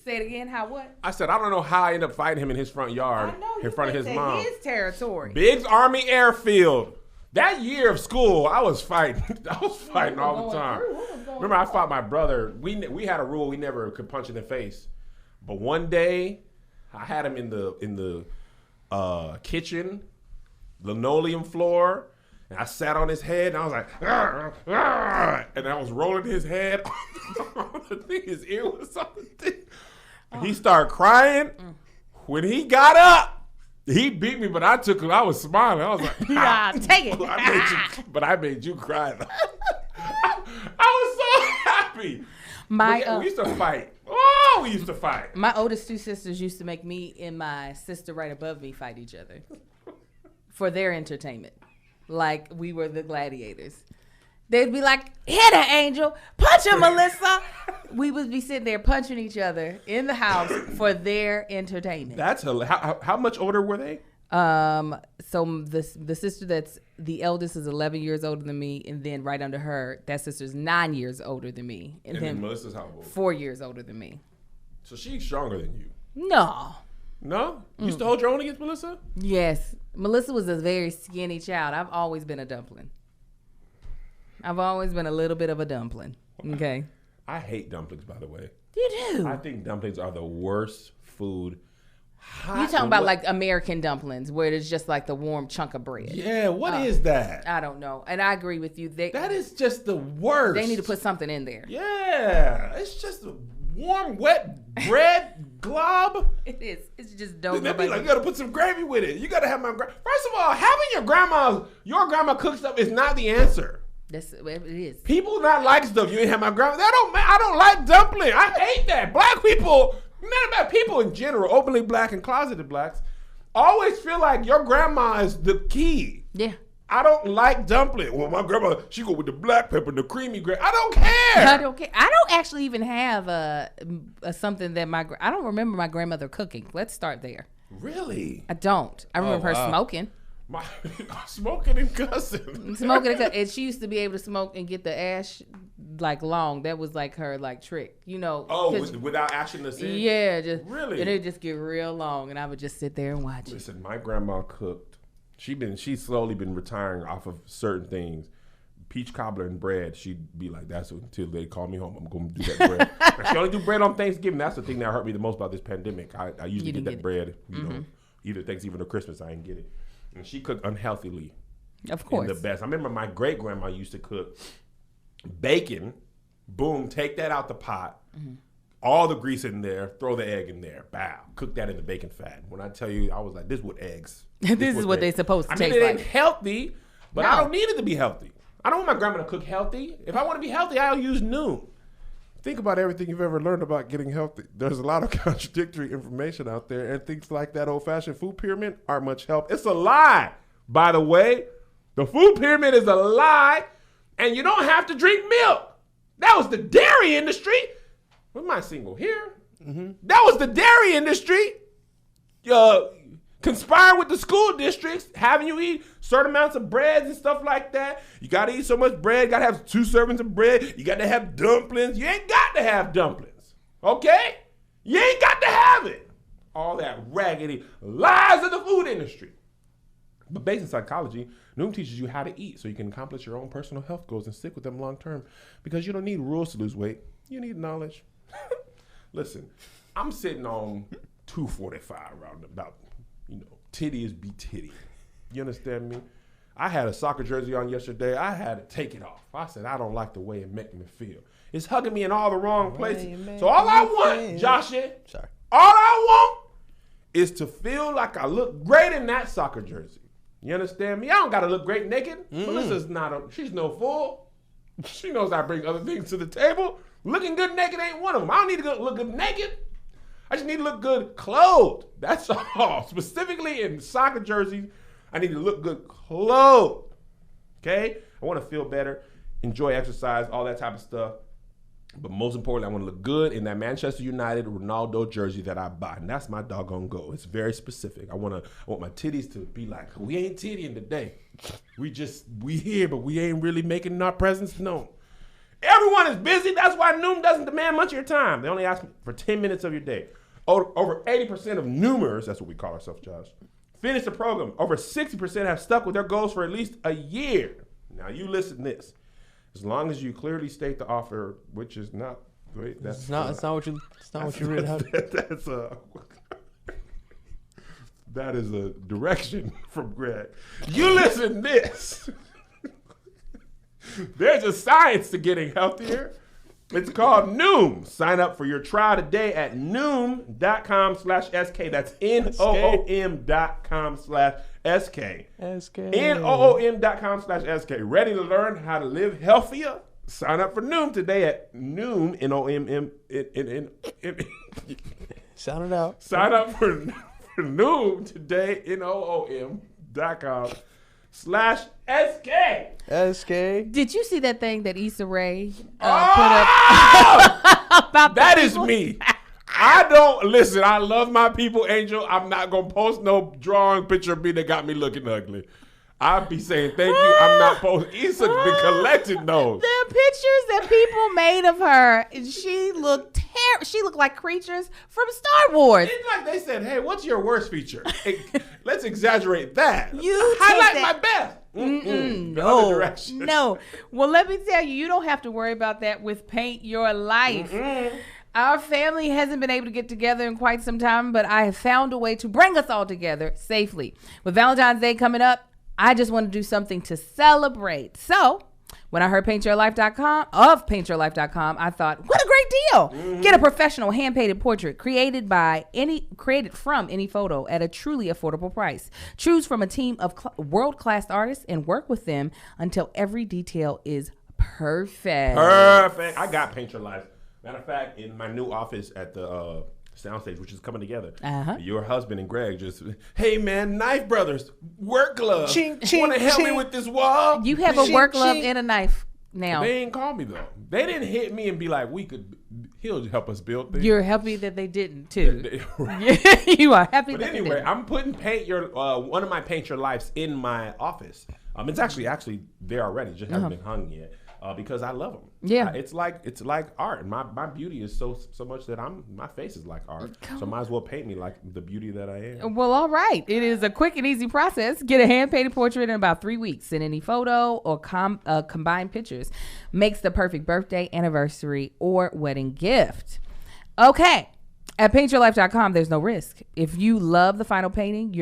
Say it again. How what? I said I don't know how I ended up fighting him in his front yard I know in you front of went his to mom. his territory. Biggs Army Airfield. That year of school, I was fighting. I was fighting all the time. Remember, I fought my brother. We had a rule: we never could punch in the face. But one day, I had him in the kitchen, linoleum floor, and I sat on his head, and I was like, "Arr, arr," and I was rolling his head. I think his ear was something. And he started crying. When he got up, He beat me, but I took it. I was smiling. I was like, Nah, take it. I made you cry. I was so happy. We used to fight. Oh, we used to fight. My oldest two sisters used to make me and my sister right above me fight each other for their entertainment. Like we were the gladiators. They'd be like, hit her, Angel. Punch her, Melissa. We would be sitting there punching each other in the house for their entertainment. That's how much older were they? So the sister that's the eldest is 11 years older than me, and then right under her, that sister's 9 years older than me, and then Melissa's how old? 4 years older than me. So she's stronger than you. No. No? You used to hold your own against Melissa? Yes. Melissa was a very skinny child. I've always been a dumpling. I've always been a little bit of a dumpling. Okay. I hate dumplings, by the way. You do? I think dumplings are the worst food. You talking about like American dumplings where it's just like the warm chunk of bread. Yeah, what is that? I don't know. And I agree with you. That is just the worst. They need to put something in there. Yeah. It's just a warm, wet bread glob. It is. It's just dope. They'd be like, you gotta put some gravy with it. You gotta have First of all, having your grandma cook stuff is not the answer. It is. People not like stuff you ain't have my grandma. I don't like dumpling. I hate that. Black people, people in general, openly black and closeted blacks, always feel like your grandma is the key. Yeah. I don't like dumpling. Well, my grandma, she go with the black pepper and the creamy gravy. I don't care. I don't care. I don't actually even have something that I don't remember my grandmother cooking. Let's start there. Really? I don't. I remember her smoking. Smoking and cussing. And she used to be able to smoke and get the ash like long. That was like her like trick, you know. Oh, without ashing the sin? Yeah, just really. And it just get real long, and I would just sit there and watch it. Listen, my grandma cooked. She's slowly been retiring off of certain things. Peach cobbler and bread. She'd be like, that's until they call me home. I'm going to do that bread. She only do bread on Thanksgiving. That's the thing that hurt me the most about this pandemic. I usually get that bread, you know, either Thanksgiving or Christmas. I didn't get it. And she cooked unhealthily. Of course. The best. I remember my great grandma used to cook bacon. Boom, take that out the pot. All the grease in there. Throw the egg in there. Bow. Cook that in the bacon fat. When I tell you, I was like, this is what eggs. This is what they're supposed to taste like. it ain't healthy, but I don't need it to be healthy. I don't want my grandma to cook healthy. If I want to be healthy, I'll use Noom. Think about everything you've ever learned about getting healthy. There's a lot of contradictory information out there, and things like that old-fashioned food pyramid aren't much help. It's a lie, by the way. The food pyramid is a lie, and you don't have to drink milk. That was the dairy industry. What am I single here? That was the dairy industry. Conspiring with the school districts, having you eat certain amounts of breads and stuff like that. You got to eat so much bread. Got to have 2 servings of bread. You got to have dumplings. You ain't got to have dumplings. Okay? You ain't got to have it. All that raggedy lies of the food industry. But based in psychology, Noom teaches you how to eat so you can accomplish your own personal health goals and stick with them long term, because you don't need rules to lose weight. You need knowledge. Listen, I'm sitting on 245 around about, titties be titty. You understand me? I had a soccer jersey on yesterday. I had to take it off. I said, I don't like the way it makes me feel. It's hugging me in all the wrong places. So all I want, Joshy, all I want is to feel like I look great in that soccer jersey. You understand me? I don't got to look great naked. Melissa's she's no fool. She knows I bring other things to the table. Looking good naked ain't one of them. I don't need to look good naked. I just need to look good clothed. That's all. Specifically in soccer jerseys, I need to look good clothed. Okay? I want to feel better, enjoy exercise, all that type of stuff. But most importantly, I want to look good in that Manchester United Ronaldo jersey that I buy. And that's my doggone goal. It's very specific. I want my titties to be like, we ain't tittying today. We here, but we ain't really making our presence known. Everyone is busy. That's why Noom doesn't demand much of your time. They only ask for 10 minutes of your day. Over 80% of Noomers, that's what we call ourselves, Josh, finish the program. Over 60% have stuck with their goals for at least a year. Now you listen to this. As long as you clearly state the offer, which is not great. That's not what you read out. That is a direction from Greg. You listen to this. There's a science to getting healthier. It's called Noom. Sign up for your trial today at Noom.com/SK. That's Noom.com/SK. Noom.com/SK. Ready to learn how to live healthier? Sign up for Noom today at Noom. Nomm. Sound it out. Sign up for Noom today. Noom.com/SK. SK. Did you see that thing that Issa Rae put Oh! up about That is me. I don't listen. I love my people, Angel. I'm not gonna post no drawing picture of me that got me looking ugly. I'll be saying thank you. I'm not posting. Issa been collecting those. The pictures that people made of her, she looked she looked like creatures from Star Wars. It's like they said, "Hey, what's your worst feature? Let's exaggerate that. You highlight take my that- best." The other direction. No. Well, let me tell you, you don't have to worry about that with Paint Your Life. Our family hasn't been able to get together in quite some time, but I have found a way to bring us all together safely. With Valentine's Day coming up, I just want to do something to celebrate. So when I heard PaintYourLife.com, I thought, what a great deal. Get a professional hand-painted portrait created from any photo at a truly affordable price. Choose from a team of world-class artists and work with them until every detail is perfect. Perfect. I got Paint Your Life. Matter of fact, in my new office at the Soundstage, which is coming together, your husband and Greg just, hey man, Knife Brothers, work glove. Ching, Want to help me ching. with this wall? You have a Ching, work glove ching. and a knife now. They ain't call me though. They didn't hit me and be like, he'll help us build things. You're happy that they didn't too. Right. You are happy But that they anyway, didn't. I'm putting one of my Paint Your Lives in my office. It's actually there already, just hasn't been hung yet. Because I love them. Yeah. It's like art. And my beauty is so much that my face is like art. So might as well paint me like the beauty that I am. Well, all right. It is a quick and easy process. Get a hand-painted portrait in about 3 weeks. Send any photo or combined pictures. Makes the perfect birthday, anniversary, or wedding gift. Okay. At PaintYourLife.com, there's no risk. If you love the final painting,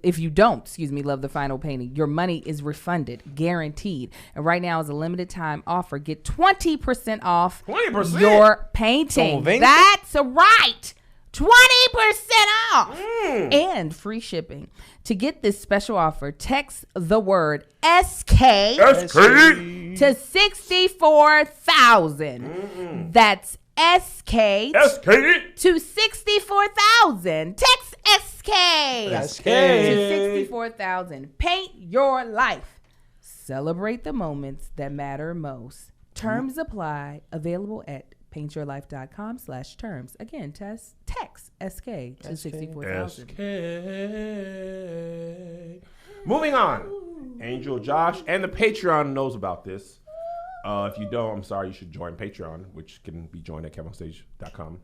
if you don't love the final painting, your money is refunded, guaranteed. And right now is a limited time offer. Get 20% off 20%? your painting. Como 20? That's right. 20% off and free shipping. To get this special offer, text the word SK to 64,000. That's SK to 64,000. Text SK to 64,000. Paint your life. Celebrate the moments that matter most. Terms apply. Available at paintyourlife.com/terms. Again, text SK to 64,000. Moving on. Angel, Josh, and the Patreon knows about this. If you don't, I'm sorry, you should join Patreon, which can be joined at KevinStage.com.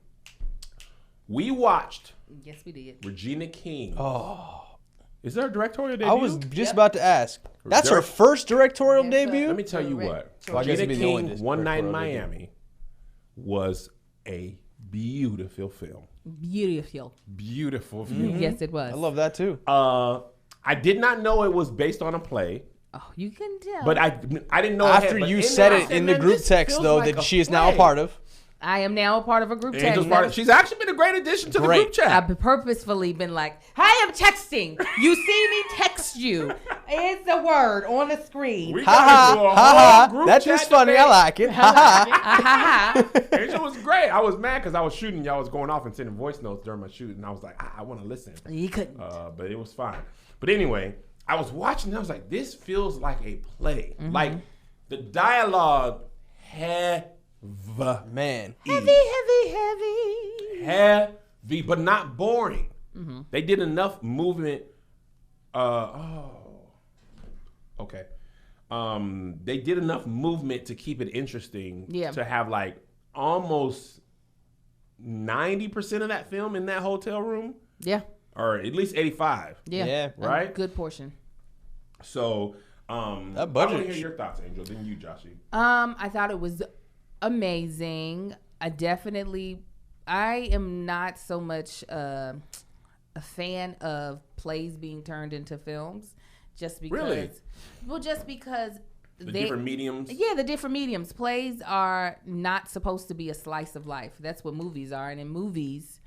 We watched. Yes, we did. Regina King. Oh. Is there a directorial debut? I was just about to ask. That's her first directorial debut? Let me tell you what. Well, I guess Regina it'd be the only King, One Night in directorial debut. Miami was a beautiful film. Beautiful. Beautiful film. Yes, it was. I love that too. I did not know it was based on a play. Oh, you can tell. But I didn't know After it had, you but said I it said, in the man, group this text, feels though, like that a she is now a play. part of. I am now a part of a group Angel's text. part of, she's actually been a great addition to the group chat. I've purposefully been like, I am texting. You see me text you. It's a word on the screen. We Ha got into a ha, whole ha ha. group That's chat just funny. debate. I like it. Ha ha. Angel was great. I was mad because I was shooting. Y'all was going off and sending voice notes during my shoot, and I was like, I want to listen. You couldn't. But it was fine. But anyway, I was watching and I was like, this feels like a play. Like the dialogue heavy. Man. Heavy, but not boring. They did enough movement. Okay. They did enough movement to keep it interesting. Yeah. To have like almost 90% of that film in that hotel room, Yeah. or at least 85. Yeah. Yeah. A Right? good portion. So, That I budget. want to hear your thoughts, Angel. Then you, Joshy. I thought it was amazing. I am not so much a fan of plays being turned into films, just because. Really? Well, just because The different mediums. Yeah, the different mediums. Plays are not supposed to be a slice of life. That's what movies are. And in movies,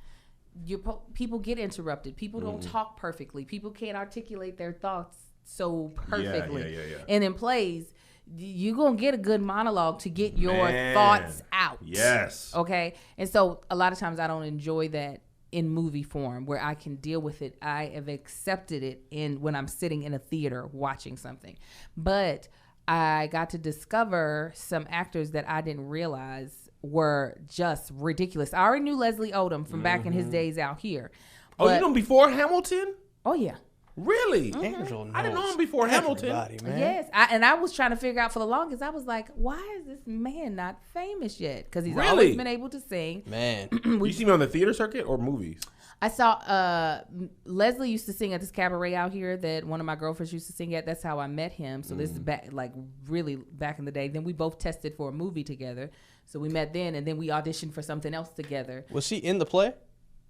people get interrupted. People don't talk perfectly. People can't articulate their thoughts so perfectly. Yeah. And in plays, you're going to get a good monologue to get your thoughts out. Yes. Okay? And so a lot of times I don't enjoy that in movie form where I can deal with it. I have accepted it when I'm sitting in a theater watching something. But I got to discover some actors that I didn't realize were just ridiculous. I already knew Leslie Odom from back in his days out here. Oh, you know him before Hamilton? Oh, yeah. Really? Angel I didn't know him before Hamilton. Man. Yes. And I was trying to figure out for the longest. I was like, why is this man not famous yet? Because he's always been able to sing. Man. You see me on the theater circuit or movies? I saw Leslie used to sing at this cabaret out here that one of my girlfriends used to sing at. That's how I met him. So this is back, like really back in the day. Then we both tested for a movie together. So we met then, and then we auditioned for something else together. Was he in the play?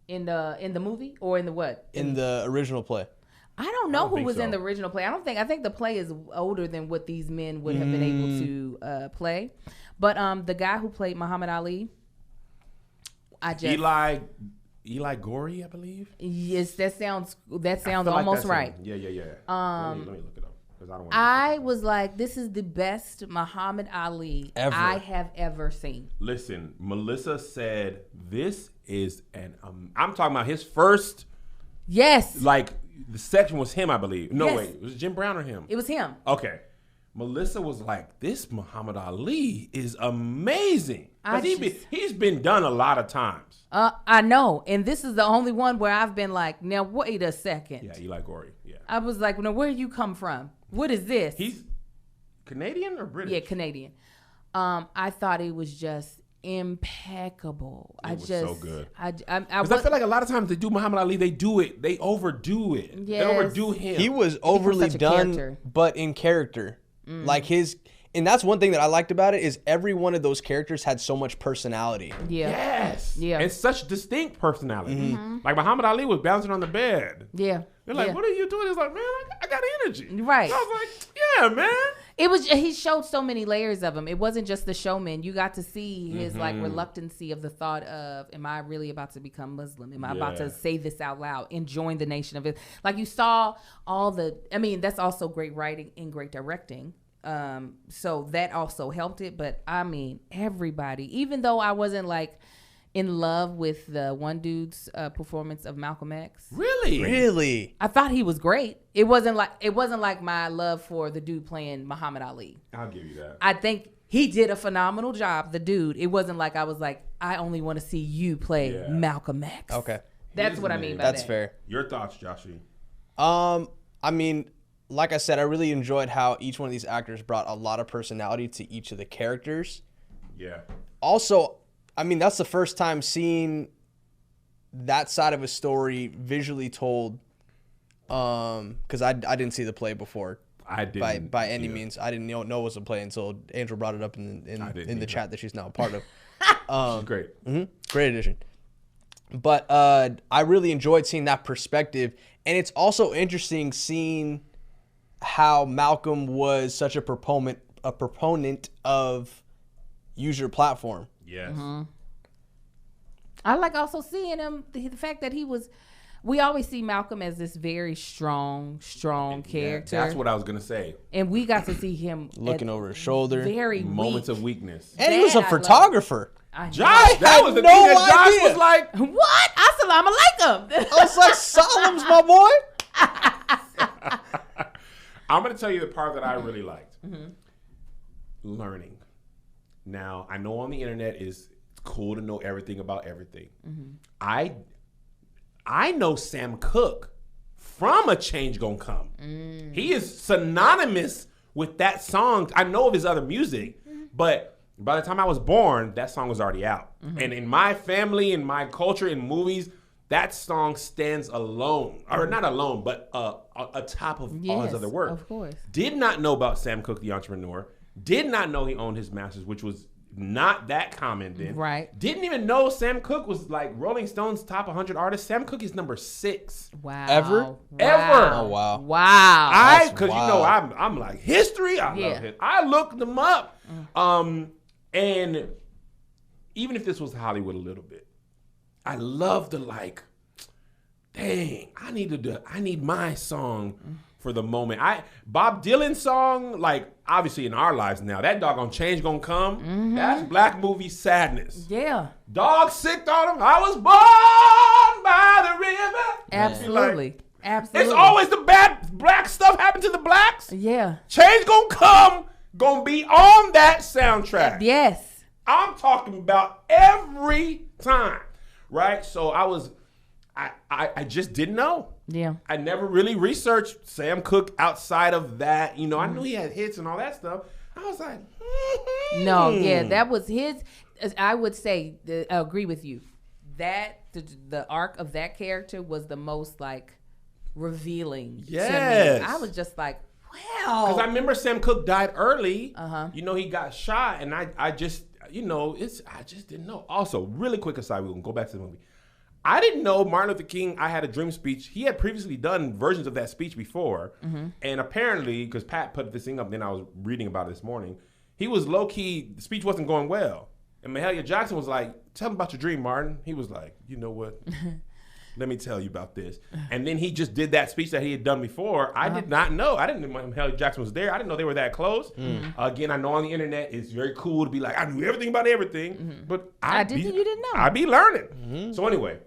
In the movie or in the what? In the original play. I don't know who was in the original play. I think the play is older than what these men would have been able to play. But the guy who played Muhammad Ali, Eli Gorey, I believe. Yes, that sounds almost right. Yeah. Let me look it up because I don't want. I was like, this is the best Muhammad Ali I have ever seen. Listen, Melissa said this is I'm talking about his first. Yes. Like the section was him, I believe. No, Yes. wait, was it Jim Brown or him? It was him. Okay. Melissa was like, this Muhammad Ali is amazing. He's been done a lot of times. I know. And this is the only one where I've been like, now wait a second. Yeah, Eli Gorey. Yeah. I was like, now where you come from? What is this? He's Canadian or British? Yeah, Canadian. I thought it was just impeccable. It was so good. I feel like a lot of times they do Muhammad Ali, they overdo it. Yes. They overdo him. He was overly such a done, character. but in character. Like and that's one thing that I liked about it is every one of those characters had so much personality. Yeah. Yes. Yeah. And such distinct personality. Like Muhammad Ali was bouncing on the bed. Yeah. They're like, what are you doing? He's like, man, I got energy. Right. And I was like, yeah, man. He showed so many layers of him. It wasn't just the showman. You got to see his like reluctancy of the thought of, am I really about to become Muslim? Am I about to say this out loud and join the nation of it? Like you saw that's also great writing and great directing. So that also helped it. But I mean, everybody, even though I wasn't like in love with the one dude's performance of Malcolm X. Really? I thought he was great. It wasn't like my love for the dude playing Muhammad Ali. I'll give you that. I think he did a phenomenal job, the dude. It wasn't like I was like, I only want to see you play Malcolm X. Okay. That's what I mean by that. That's fair. Your thoughts, Joshie? I mean, like I said, I really enjoyed how each one of these actors brought a lot of personality to each of the characters. Yeah. Also, I mean, that's the first time seeing that side of a story visually told. Because I didn't see the play before. I didn't by any means. I didn't know it was a play until Angel brought it up in the chat that she's now a part of. She's great. Great addition. But I really enjoyed seeing that perspective, and it's also interesting seeing how Malcolm was such a proponent of use your platform. Yes. I like also seeing him, the fact that we always see Malcolm as this very strong character. That's what I was going to say. And we got to see him looking over his shoulder. Very moments weak. of weakness. And he was a photographer. Josh, that was the thing that Josh was like, what? Assalamu alaikum. I was like, Salam's my boy. I'm going to tell you the part that I really liked. Learning. Now, I know on the internet it's cool to know everything about everything. I know Sam Cooke from A Change Gonna Come. He is synonymous with that song. I know of his other music, but by the time I was born, that song was already out. And in my family, in my culture, in movies, that song stands alone. Or not alone, but atop of all his other work. Of course. Did not know about Sam Cooke, the entrepreneur. Did not know he owned his masters, which was not that common then. Right. Didn't even know Sam Cooke was like Rolling Stone's top 100 artists. Sam Cooke is number 6. Wow. Ever? Ever. Oh, wow. Wow. Because you know I'm like history. I love it. I looked them up. And even if this was Hollywood a little bit, I love the like, dang, I need my song for the moment. Bob Dylan's song, like obviously in our lives now, that doggone change gonna come. That's black movie sadness. Yeah. Dog sick on him. I was born by the river. Absolutely. Absolutely. It's always the bad black stuff happen to the blacks. Yeah. Change gonna come, gonna be on that soundtrack. Yes. I'm talking about every time, right? So I just didn't know. Yeah. I never really researched Sam Cooke outside of that. You know, I knew he had hits and all that stuff. I was like, No, yeah, that was his. I would say, I agree with you. That the arc of that character was the most like revealing. Yes. To me. I was just like, wow. Because I remember Sam Cooke died early. Uh-huh. You know, he got shot, and I just, you know, I just didn't know. Also, really quick aside, we can go back to the movie. I didn't know Martin Luther King, I Had a Dream speech. He had previously done versions of that speech before. And apparently, because Pat put this thing up, then I was reading about it this morning, he was low-key, the speech wasn't going well. And Mahalia Jackson was like, tell him about your dream, Martin. He was like, you know what? Let me tell you about this. And then he just did that speech that he had done before. I did not know. I didn't know Mahalia Jackson was there. I didn't know they were that close. Again, I know on the internet it's very cool to be like, I knew everything about everything. But you didn't know. I be learning. So anyway,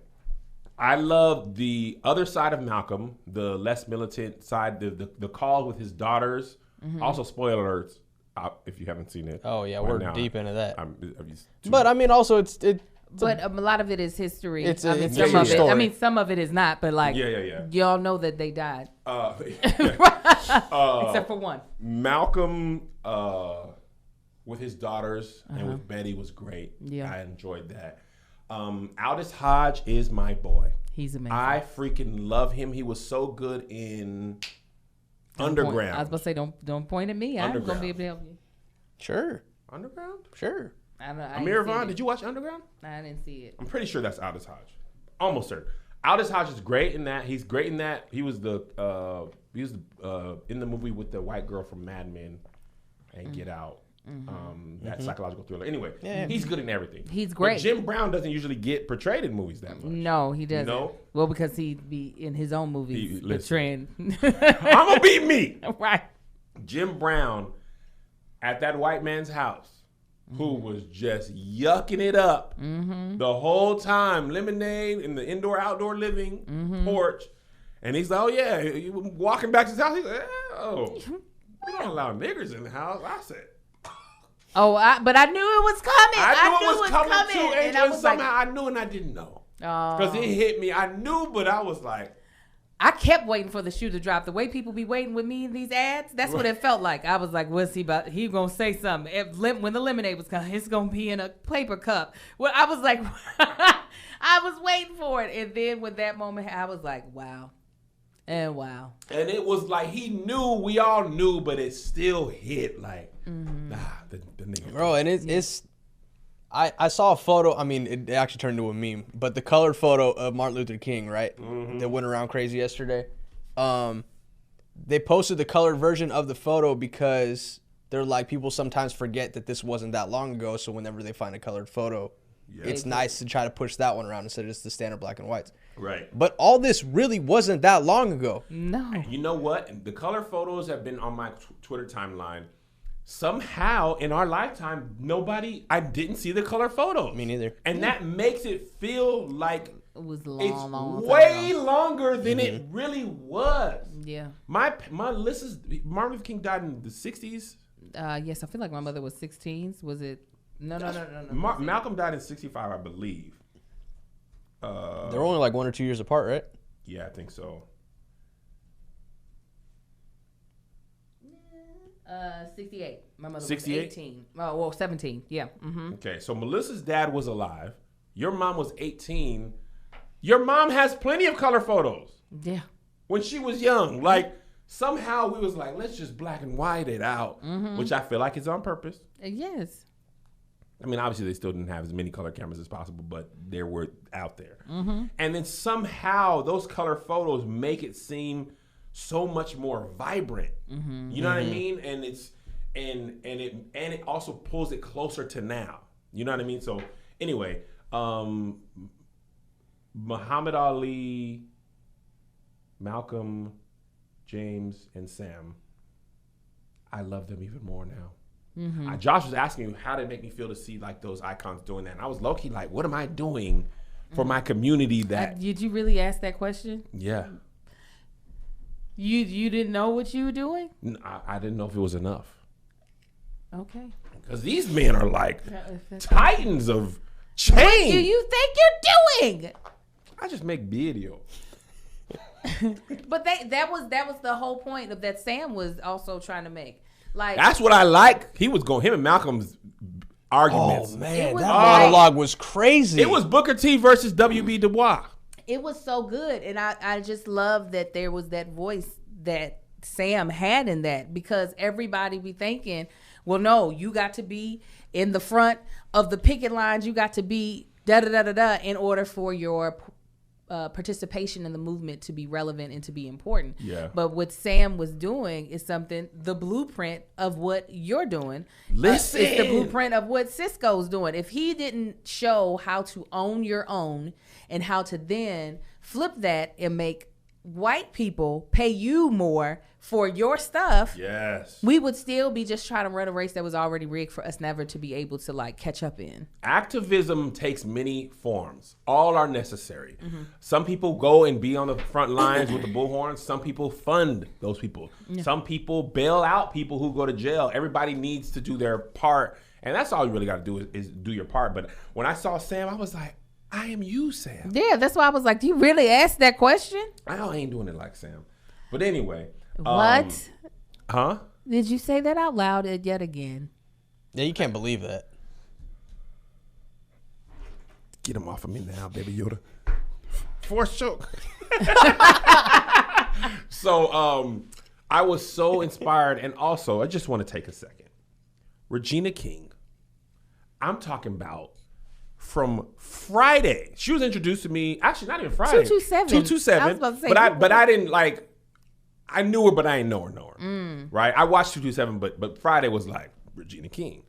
I love the other side of Malcolm, the less militant side, the call with his daughters. Also, spoiler alerts, if you haven't seen it. Oh, yeah, right we're now. deep into that. But I mean, also, But a lot of it is history. It's some a of true it. story. I mean, some of it is not. But like, yeah. y'all know that they died, Uh, except for one. Malcolm with his daughters and with Betty was great. Yeah. I enjoyed that. Aldous Hodge is my boy. He's amazing. I freaking love him. He was so good in Underground. I was about to say, don't point at me. I'm gonna Underground. be able to help you. sure. Underground? Sure. I don't know. Amir Vaughn, did you watch Underground? I didn't see it. I'm pretty sure that's Aldous Hodge. Almost certain. Aldous Hodge is great in that. He's great in that. He was in the movie with the white girl from Mad Men and Get Out. That psychological thriller. Anyway, he's good in everything. He's great. But Jim Brown doesn't usually get portrayed in movies that much. No, he doesn't. know? Well, because he'd be in his own movies listen. portraying. I'm gonna beat me. Right. Jim Brown at that white man's house, who was just yucking it up the whole time, lemonade in the indoor-outdoor living porch. And he's like, oh, yeah, walking back to his house. He's like, oh, we don't allow niggers in the house. I said, But I knew it was coming. I knew it was coming too. And I was somehow like, I knew and I didn't know. oh. Because it hit me. I knew, but I was like, I kept waiting for the shoe to drop. The way people be waiting with me in these ads, that's what it felt like. I was like, what's he about? He gonna say something. When the lemonade was coming, it's gonna be in a paper cup. Well, I was like, I was waiting for it. And then when that moment, I was like, wow. And wow. And it was like he knew, we all knew, but it still hit like, the nigga. Bro, and it's I saw a photo. I mean, it actually turned into a meme, but the colored photo of Martin Luther King, right? That went around crazy yesterday. They posted the colored version of the photo because they're like, people sometimes forget that this wasn't that long ago. So whenever they find a colored photo, it's nice to try to push that one around instead of just the standard black and whites. Right. But all this really wasn't that long ago. No. You know what? The color photos have been on my Twitter timeline. Somehow in our lifetime, I didn't see the color photos. Me neither. And that makes it feel like It was it's long way time ago. longer than it really was. Yeah. My list is, Martin Luther King died in the 60s. Yes, I feel like my mother was 16. Was it? No. Malcolm died in 65, I believe. They're only like 1 or 2 years apart, right? Yeah, I think so. 68. My mother 68? was 18. Oh, well, 17. Yeah. Okay, so Melissa's dad was alive. Your mom was 18. Your mom has plenty of color photos Yeah. when she was young. Like, somehow we was like, let's just black and white it out, which I feel like is on purpose. Yes. I mean, obviously they still didn't have as many color cameras as possible, but they were out there. And then somehow those color photos make it seem so much more vibrant. You know what I mean? And it's and it also pulls it closer to now. You know what I mean? So anyway, Muhammad Ali, Malcolm, James, and Sam, I love them even more now. Josh was asking me how did it make me feel to see like those icons doing that, and I was low-key like, what am I doing for my community? That Did you really ask that question? Yeah. You didn't know what you were doing? I didn't know if it was enough. Okay. Because these men are like titans of change. What do you think you're doing? I just make video. But that was the whole point of that Sam was also trying to make. Like, that's what I like. Him and Malcolm's arguments. Oh man, was that like- monologue was crazy. It was Booker T versus W.B. Du Bois. it was so good, and I just love that there was that voice that Sam had in that, because everybody be thinking, well, no, you got to be in the front of the picket lines, you got to be da-da-da-da-da in order for your participation in the movement to be relevant and to be important. Yeah. But what Sam was doing is something, the blueprint of what you're doing. Listen. It's the blueprint of what Cisco's doing. If he didn't show how to own your own and how to then flip that and make white people pay you more for your stuff, Yes. we would still be just trying to run a race that was already rigged for us never to be able to like catch up in. Activism takes many forms. All are necessary. Some people go and be on the front lines with the bullhorns. Some people fund those people. Some people bail out people who go to jail. Everybody needs to do their part. And that's all you really got to do is do your part. But when I saw Sam, I was like, I am you, Sam. Yeah, that's why I was like, do you really ask that question? I ain't doing it like Sam. But anyway. What? Huh? Did you say that out loud yet again? Yeah, you can't believe that. Get him off of me now, baby Yoda. Force choke. So I was so inspired, and also I just want to take a second. Regina King, I'm talking about from Friday. She was introduced to me, actually not even Friday. 227. 227. I was about to say, but I didn't like, I knew her, but I didn't know her. Right? I watched 227, but Friday was like Regina King.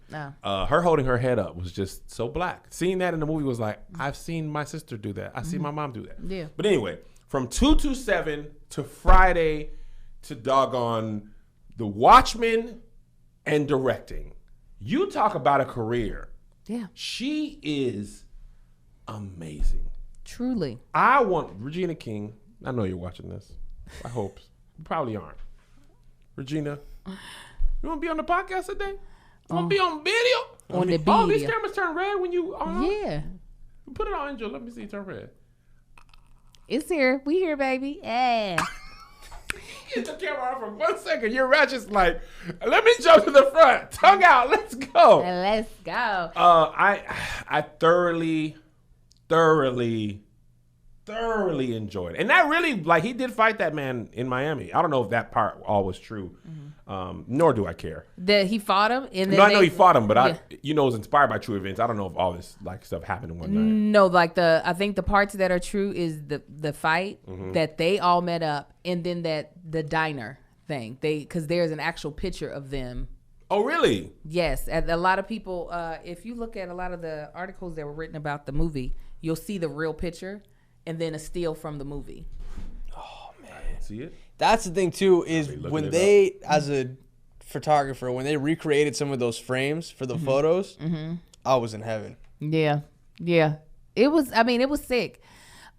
Oh. Her holding her head up was just so black. Seeing that in the movie was like, I've seen my sister do that. I've seen my mom do that. Yeah. But anyway, from 227 to Friday to doggone The Watchmen and directing. You talk about a career. Yeah, She is amazing. truly. I want Regina King. I know you're watching this. I hope. You probably aren't. Regina, you want to be on the podcast today? You want to be on video? On the Oh, these video. cameras turn red when you on? Yeah. Put it on, Angel. Let me see it turn red. It's here. We here, baby. Yeah. Get the camera off for 1 second. You're just like, let me jump to the front. Tongue out. Let's go. Let's go. I thoroughly enjoyed it. And that really, like, he did fight that man in Miami. I don't know if that part all was true. Nor do I care. That he fought him, and then No, I know he fought him, but Yeah. it was inspired by true events. I don't know if all this like stuff happened in one night. No, like I think the parts that are true is the fight that they all met up, and then the diner thing. Because there's an actual picture of them. Oh, really? Yes, and a lot of people. If you look at a lot of the articles that were written about the movie, you'll see the real picture, and then a still from the movie. See it? That's the thing too, is looking when it they, as a photographer, when they recreated some of those frames for the photos, I was in heaven. Yeah. It was. I mean, it was sick.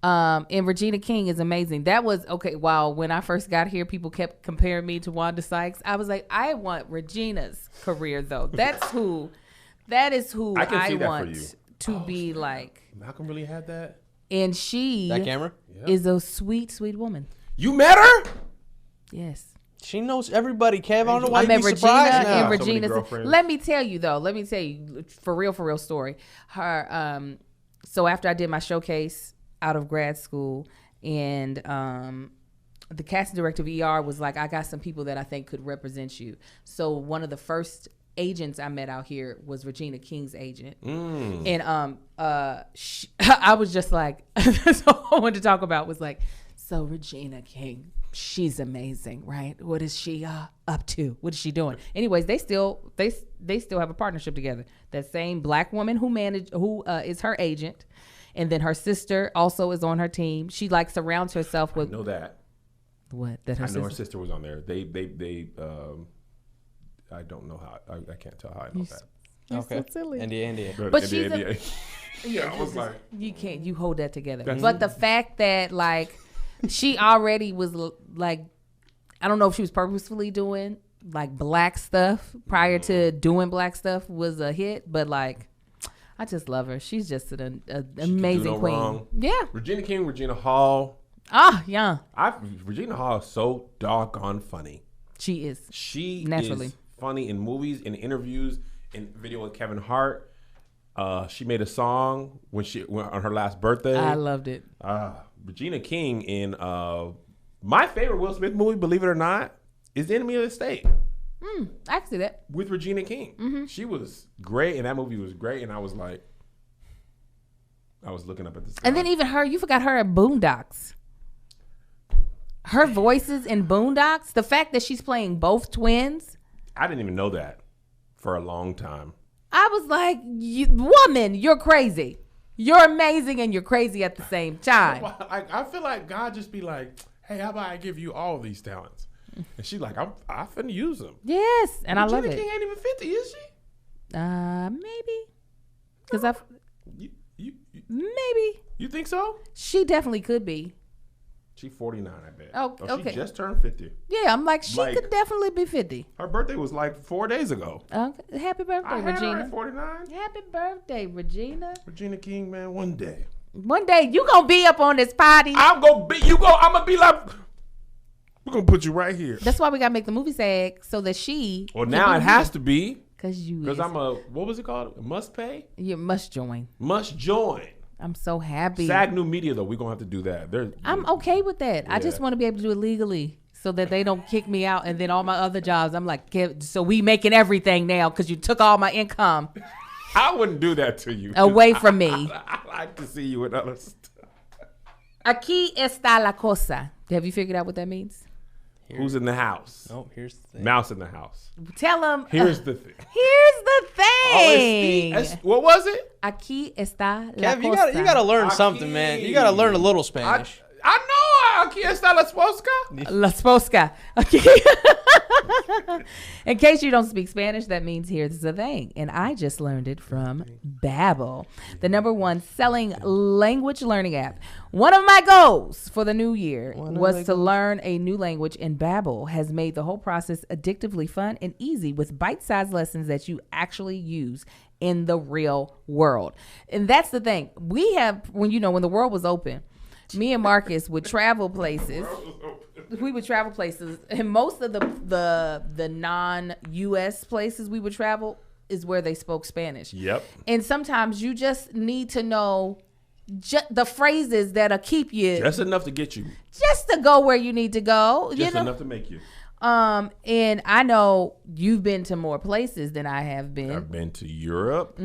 And Regina King is amazing. That was okay. Wow. When I first got here, people kept comparing me to Wanda Sykes. I was like, I want Regina's career though. That is who I can see I that for want you. to be like. Malcolm really had that? And she That camera? is a sweet, sweet woman. You met her? Yes. She knows everybody, Kev. I don't know why I you met be Regina surprised now. and So many Regina. girlfriends. Let me tell you, for real story. Her, so after I did my showcase out of grad school, and the casting director of ER was like, I got some people that I think could represent you. So one of the first agents I met out here was Regina King's agent. Mm. And I was just like, that's all I wanted to talk about was like, so Regina King, she's amazing, right? What is she up to? What is she doing? Anyways, they still have a partnership together. That same black woman who is her agent, and then her sister also is on her team. She like surrounds herself with. I know that. What? That her I know her sister? sister was on there. They I don't know how. I can't tell how I know that. You're Okay. so silly. India. But she's yeah, I was like, you hold that together. That's- But the fact that like she already was like, I don't know if she was purposefully doing like black stuff prior to doing black stuff was a hit, but like I just love her. She's just an amazing no queen. wrong. Yeah. Regina King, Regina Hall. Ah, yeah. Regina Hall is so doggone funny. She is. She Naturally. is funny in movies, in interviews, in video with Kevin Hart. She made a song when on her last birthday. I loved it. Regina King in my favorite Will Smith movie, believe it or not, is The Enemy of the State I can see that. with Regina King. She was great, and that movie was great. And I was like, I was looking up at the sky. And then even her, you forgot her at Boondocks. Her voices in Boondocks, the fact that she's playing both twins. I didn't even know that for a long time. I was like, woman, you're crazy. You're amazing and you're crazy at the same time. I feel like God just be like, hey, how about I give you all these talents? And she's like, I'm finna use them. Yes, and I love Regina it. King ain't even 50, is she? Maybe. Because maybe. You think so? She definitely could be. She 49, I bet. Oh, okay. She just turned 50. Yeah, I'm like, she Like- could definitely be 50. Her birthday was like 4 days ago. Okay. Happy birthday, I had her Regina. at 49. Happy birthday, Regina. Regina King, man, one day. One day you gonna be up on this party. I'm gonna be like, we're gonna put you right here. That's why we gotta make the movie SAG so that she. Well, now it has to be. Because I'm what was it called? Must pay? You must join. Must join. I'm so happy. SAG New Media, though, we're gonna have to do that. I'm okay with that. I just Yeah. want to be able to do it legally so that they don't kick me out. And then all my other jobs, I'm like, so we making everything now because you took all my income I wouldn't do that to you. away from me. I like to see you with other stuff. Aquí está la cosa. Have you figured out what that means? Who's in the house? Oh, here's the thing. Mouse in the house. Tell them. Here's the thing. Here's the Oh, thing. what was it? Aquí está la Kev, cosa. you gotta learn something, man. You gotta learn a little Spanish. I know. Aquí está la esposa. La Sposka. Okay. In case you don't speak Spanish, that means here's the thing. And I just learned it from Babbel, the #1 selling language learning app. One of my goals for the new year was to learn a new language, and Babbel has made the whole process addictively fun and easy with bite-sized lessons that you actually use in the real world. And that's the thing. We have, when the world was open, me and Marcus would travel places. We would travel places, and most of the non-US places we would travel is where they spoke Spanish. Yep. And sometimes you just need to know the phrases that'll keep you Just enough to get you. just to go where you need to go. Just enough to make you. And I know you've been to more places than I have been. I've been to Europe,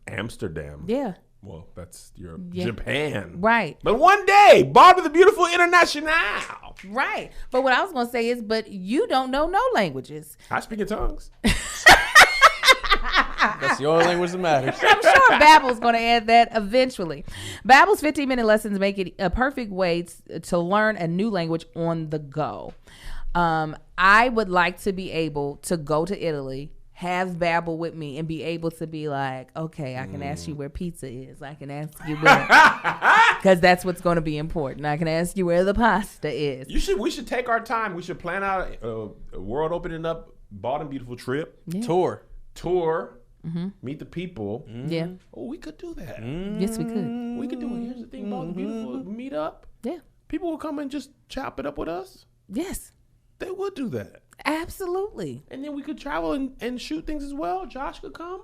Amsterdam. Yeah. Well, that's Europe. Yeah. Japan. Right. But one day, Barbara the Beautiful International. Right. But what I was going to say is, but you don't know no languages. I speak in tongues. That's the only language that matters. I'm sure Babbel's going to add that eventually. Babbel's 15-minute lessons make it a perfect way to learn a new language on the go. I would like to be able to go to Italy, have Babbel with me, and be able to be like, okay, I can ask you where pizza is. I can ask you where, because that's what's going to be important. I can ask you where the pasta is. We should take our time. We should plan out a world opening up, bought and beautiful trip. Yeah. Tour. Meet the people. Yeah. Oh, we could do that. Yes, we could. We could do it. Here's the thing, bought and beautiful meet up. Yeah. People will come and just chop it up with us. Yes. They would do that. Absolutely. And then we could travel and shoot things as well. Josh could come.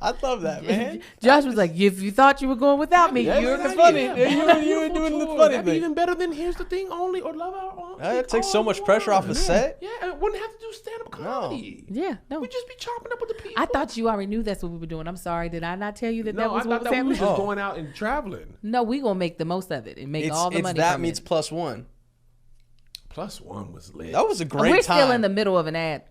I love that, man. Josh was like, if you thought you were going without me, Yeah, you're that's the funny. funny. Yeah, you were doing the funny That'd be thing. even better than Here's the Thing only or Love Our Own. That takes so much pressure off the set. Yeah, I wouldn't have to do stand-up comedy. Yeah, no. We'd just be chopping up with the people. I thought you already knew that's what we were doing. I'm sorry. Did I not tell you that No, that I was thought what was that we happening? was just going out and traveling. No, we gonna make the most of it and make all the It's money that from meets it. plus one. Plus one was lit. That was a great We're time. still in the middle of an ad.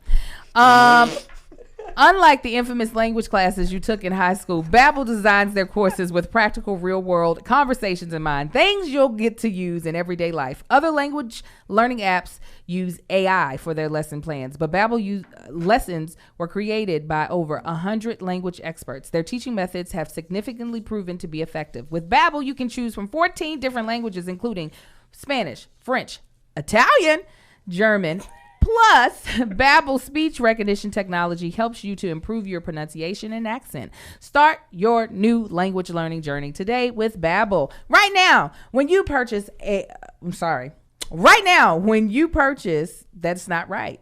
Unlike the infamous language classes you took in high school, Babbel designs their courses with practical real-world conversations in mind, things you'll get to use in everyday life. Other language learning apps use AI for their lesson plans, but Babbel lessons were created by over 100 language experts. Their teaching methods have significantly proven to be effective. With Babbel, you can choose from 14 different languages, including Spanish, French, Italian, German. Plus, Babbel speech recognition technology helps you to improve your pronunciation and accent. Start your new language learning journey today with Babbel. Right now, when you purchase that's not right.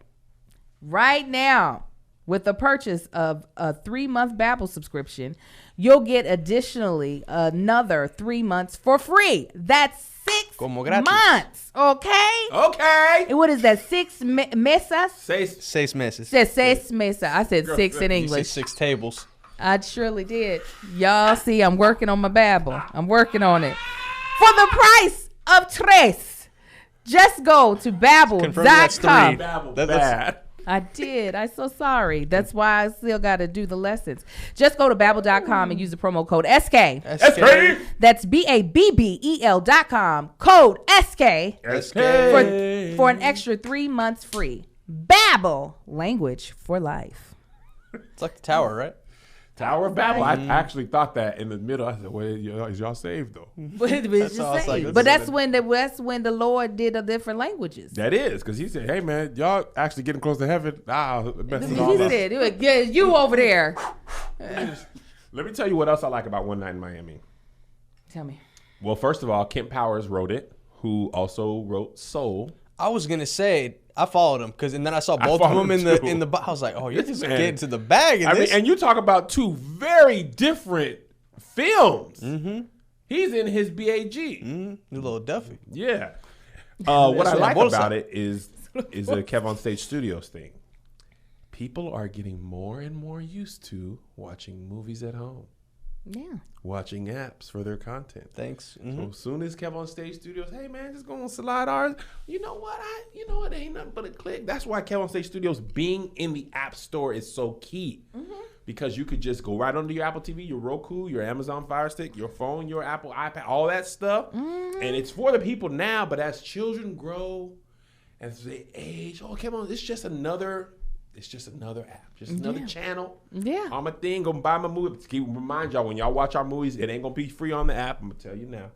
Right now, with the purchase of a 3-month Babbel subscription, you'll get additionally another 3 months for free. That's 6 Como gratis. months, okay? Okay. And what is that? 6 mesas? Seis meses. Said 6 mesas. I said 6 in You said English. 6 tables. I surely did. Y'all see, I'm working on my Babbel. I'm working on it. For the price of 3, just go to Confirm that's 3. Babbel.com. Babble That's- bad. I did. I'm so sorry. That's why I still got to do the lessons. Just go to Babbel.com and use the promo code SK. SK. That's BABBEL.com. Code SK for an extra 3 months free. Babbel, language for life. It's like the tower, right? Tower of Babel. I actually thought that in the middle. I said, "Well, is y'all saved though?" But it's all I was just like, saying. that's But that's when the Lord did the different languages. That is because he said, "Hey man, y'all actually getting close to heaven." Messing He all up. said, "Yeah, you over there." Let me tell you what else I like about One Night in Miami. Tell me. Well, first of all, Kent Powers wrote it, who also wrote Soul. I was gonna say I followed him and then I saw I both of followed them him in too. the. I was like, oh, you're just Man. getting to the bag in I mean, this. and you talk about two very different films. Mm-hmm. He's in his BAG. The little Duffy. Yeah. What I what like I'm about saying. it is the Kev on Stage Studios thing. People are getting more and more used to watching movies at home, Yeah. watching apps for their content. Thanks. So as soon as Kev on Stage Studios, hey man, just go on slide ours. You know what? It ain't nothing but a click. That's why Kev on Stage Studios being in the App Store is so key. Because you could just go right under your Apple TV, your Roku, your Amazon Fire Stick, your phone, your Apple iPad, all that stuff. And it's for the people now, but as children grow, as they age, come on, it's just another app, just another channel. Yeah. I'm a thing, gonna buy my movie. Keep remind y'all when y'all watch our movies, it ain't gonna be free on the app. I'm gonna tell you now.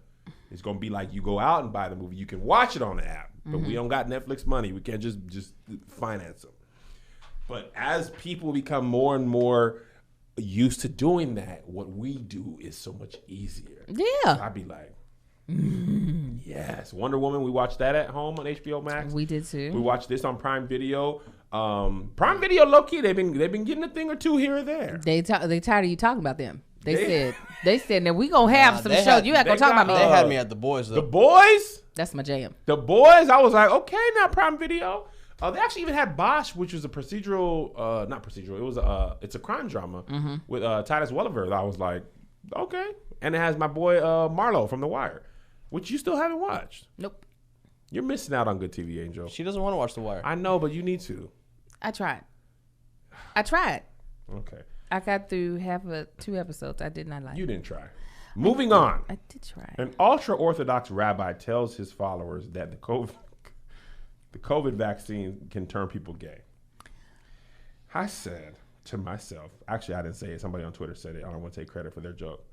It's gonna be like you go out and buy the movie. You can watch it on the app, but we don't got Netflix money. We can't just finance them. But as people become more and more used to doing that, what we do is so much easier. Yeah. So I'd be like, yes, Wonder Woman. We watched that at home on HBO Max. We did too. We watched this on Prime Video. Prime Video, low key, they've been getting a thing or two here or there. They tired of you talking about them. They said that we gonna have some they shows. had- You not gonna they talk got- about me. They had me at the boys The though. Boys, That's my jam. I was like, okay, now Prime Video. They actually even had Bosch, which was a procedural, not procedural. It was it's a crime drama with Titus Welliver. I was like, okay, and it has my boy Marlo from The Wire, which you still haven't watched. Nope. You're missing out on good TV, Angel. She doesn't want to watch The Wire. I know, but you need to. I tried. Okay, I got through 2 episodes. I did not like. you didn't try. Moving on. I did try. An ultra-Orthodox rabbi tells his followers that the COVID vaccine can turn people gay. I said to myself, actually I didn't say it, somebody on Twitter said it, I don't want to take credit for their joke.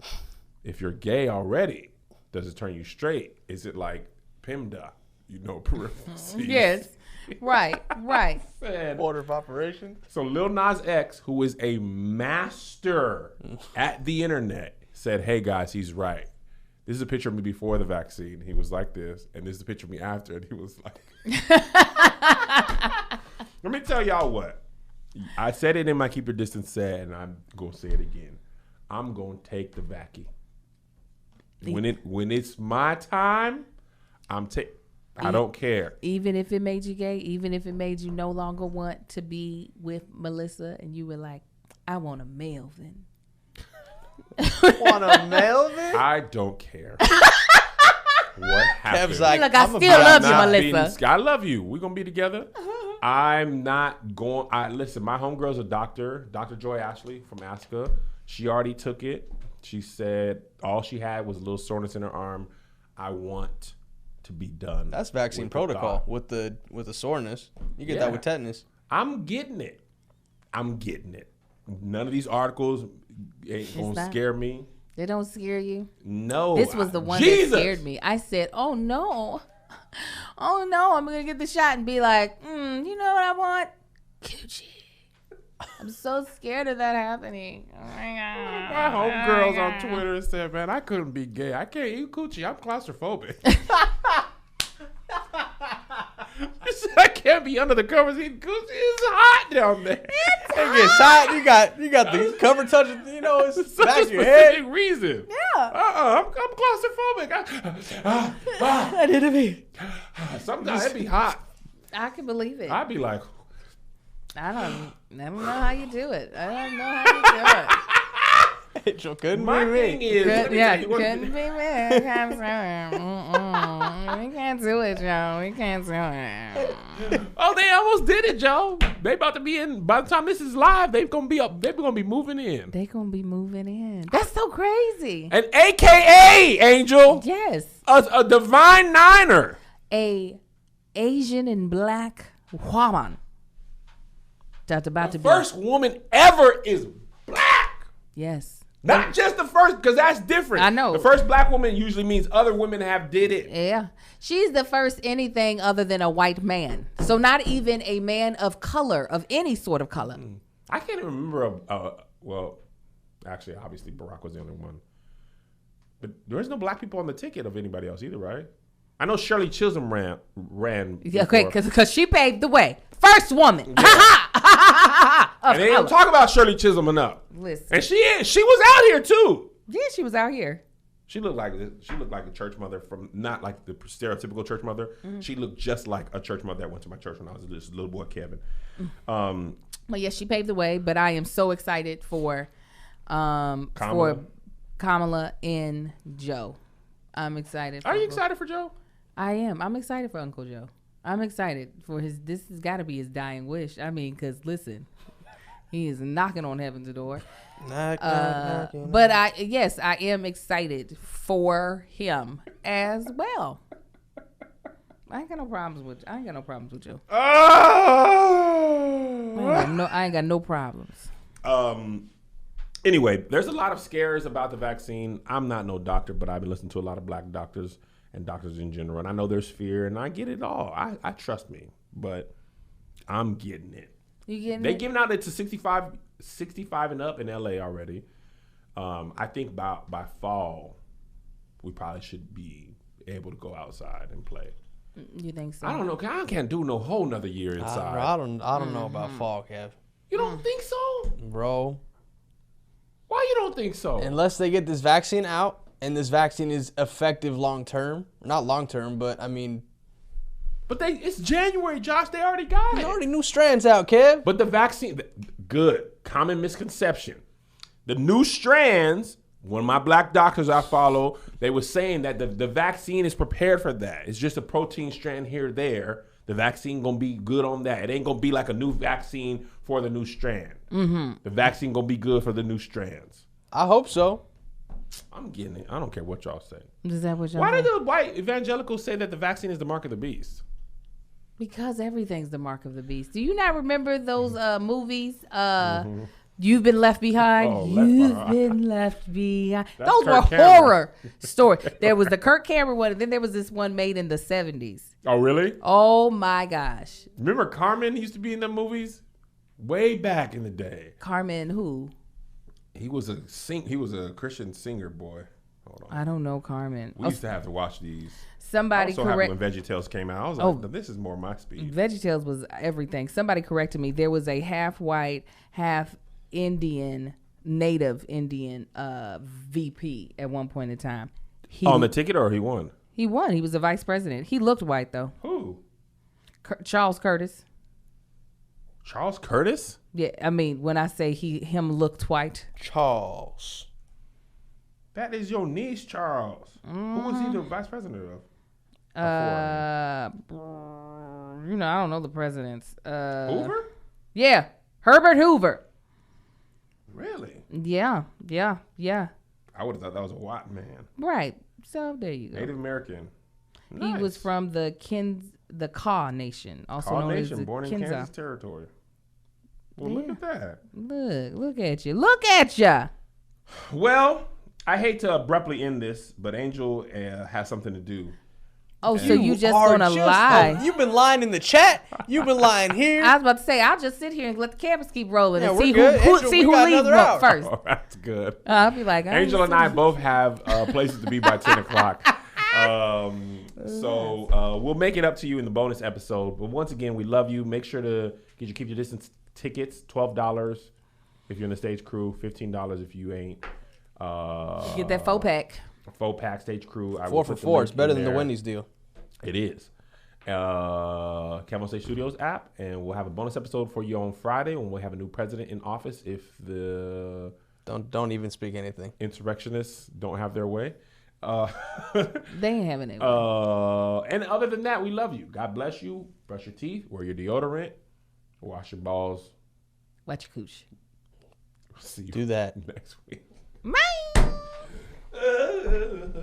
If you're gay already, does it turn you straight? Is it like PIMDA, peripheral C? Yes. Right. Said, Order of operation. so Lil Nas X, who is a master at the internet, said, hey guys, he's right. This is a picture of me before the vaccine. He was like this. And this is a picture of me after. And he was like, let me tell y'all what. I said it in my Keep Your Distance set, and I'm going to say it again. I'm gonna take the vaccine. When it's my time, I don't care. Even if it made you gay, even if it made you no longer want to be with Melissa, and you were like, I want a Melvin. Want a Melvin? I don't care. What happened? Kev's like, Look, I still love you, Melissa. I love you. We're gonna be together. I'm not going. Listen, my homegirl's a doctor, Dr. Joy Ashley from ASCA. She already took it. She said all she had was a little soreness in her arm. I want to be done. That's vaccine protocol with the soreness. You get that with tetanus. I'm getting it. None of these articles ain't gonna scare me. They don't scare you? No. This was the one that scared me. I said, oh no, I'm gonna get the shot and be like, you know what I want? Coochie. I'm so scared of that happening. Oh my God. My homegirls on Twitter said, man, I couldn't be gay. I can't eat coochie. I'm claustrophobic. I can't be under the covers eating coochie. It's hot down there. It gets hot. You got the cover touching. You know, it's back That's of your head. specific reason. Yeah. I'm claustrophobic. I didn't mean. Sometimes it be hot. I can believe it. I'd be like, I don't know how you do it. I don't know how you do it. It couldn't my be thing me. is, let me tell you what- couldn't be me. We can't do it, Joe. We can't do it. Oh, they almost did it, Joe. They about to be in. By the time this is live, they're gonna be up. They're gonna be moving in. They gonna be moving in. That's so crazy. An AKA Angel, Yes, a divine niner. a Asian and black woman. That's about to be. First woman ever is black. Yes. Not just the first, because that's different. I know. The first black woman usually means other women have did it. Yeah. She's the first anything other than a white man. So not even a man of color, of any sort of color. I can't even remember. Well, actually, obviously, Barack was the only one. But there's no black people on the ticket of anybody else either, right? I know Shirley Chisholm ran. Yeah, okay, before. because she paved the way. First woman. And they don't talk about Shirley Chisholm enough. Listen. And she was out here too. Yeah, she was out here. She looked like a church mother from not like the stereotypical church mother. Mm-hmm. She looked just like a church mother that went to my church when I was just a little boy, Kevin. Well, yes, she paved the way, but I am so excited for Kamala and Joe. I'm excited. Are you excited for Joe? I am. I'm excited for Uncle Joe. I'm excited for his. This has got to be his dying wish. I mean, because listen, he is knocking on heaven's door. Knocking. But I am excited for him as well. I ain't got no problems with you. I ain't got no problems. Anyway, there's a lot of scares about the vaccine. I'm not no doctor, but I've been listening to a lot of black doctors and doctors in general, and I know there's fear, and I get it all. I trust me, but I'm getting it. You getting They it? giving out it to 65 and up in LA already. I think by fall, we probably should be able to go outside and play. You think so? I don't know. I can't do no whole nother year inside. I don't know about fall, Kev. You don't think so? Bro. Why you don't think so? Unless they get this vaccine out and this vaccine is effective long term. Not long term, but I mean. But it's January, Josh. They already got it. There's already new strands out, Kev. But the vaccine, good. Common misconception. The new strands, one of my black doctors I follow, they were saying that the vaccine is prepared for that. It's just a protein strand here or there. The vaccine going to be good on that. It ain't going to be like a new vaccine for the new strand. Mm-hmm. The vaccine going to be good for the new strands. I hope so. I'm getting it. I don't care what y'all say. Is that what y'all Why say? do the white evangelicals say that the vaccine is the mark of the beast? Because everything's the mark of the beast. Do you not remember those movies? You've Been Left Behind. Oh, You've Been Left Behind. That's Those Kirk were Cameron. horror stories. There was the Kirk Cameron one, and then there was this one made in the 70s. Oh, really? Oh my gosh. Remember Carmen used to be in the movies? Way back in the day. Carmen who? He was a Christian singer, boy. Hold on. I don't know Carmen. We used to have to watch these. Somebody Also happened correct. when VeggieTales came out. I was like, this is more my speed. VeggieTales was everything. Somebody corrected me. There was a half white, half Indian native Indian VP at one point in time. He, On the ticket, or he won? He won. He was the vice president. He looked white though. Who? Charles Curtis. Charles Curtis? Yeah, I mean when I say him looked white. Charles. That is your niece, Charles. Who was he the vice president of? I don't know the presidents. Hoover? Yeah, Herbert Hoover. Really? Yeah. I would have thought that was a white man. Right. So there you go. Native American. He was from the Kaw Nation, also Kaw known Nation, as the born in Kinza. Kansas Territory. Well, look at that. Look at you. Look at ya. Well, I hate to abruptly end this, but Angel has something to do. Oh, so you just gonna lie? You've been lying in the chat. You've been lying here. I was about to say I'll just sit here and let the cameras keep rolling and Yeah, see we're good. who Angel, see we who got leaves another hour. first. Oh, that's good. I'll be like, Angel and I both have places to be by 10 o'clock. So we'll make it up to you in the bonus episode. But once again, we love you. Make sure to keep your distance tickets. $12 if you're in the stage crew. $15 if you ain't. Get that 4-pack. 4-pack stage crew. 4 for 4. It's better than the Wendy's deal. It is. Kev on Stage Studios app, and we'll have a bonus episode for you on Friday when we'll have a new president in office if the Don't even speak anything. insurrectionists don't have their way. They ain't having it. And other than that, we love you. God bless you. Brush your teeth. Wear your deodorant. Wash your balls. Watch your cooch. See you Do that. next week. Bye.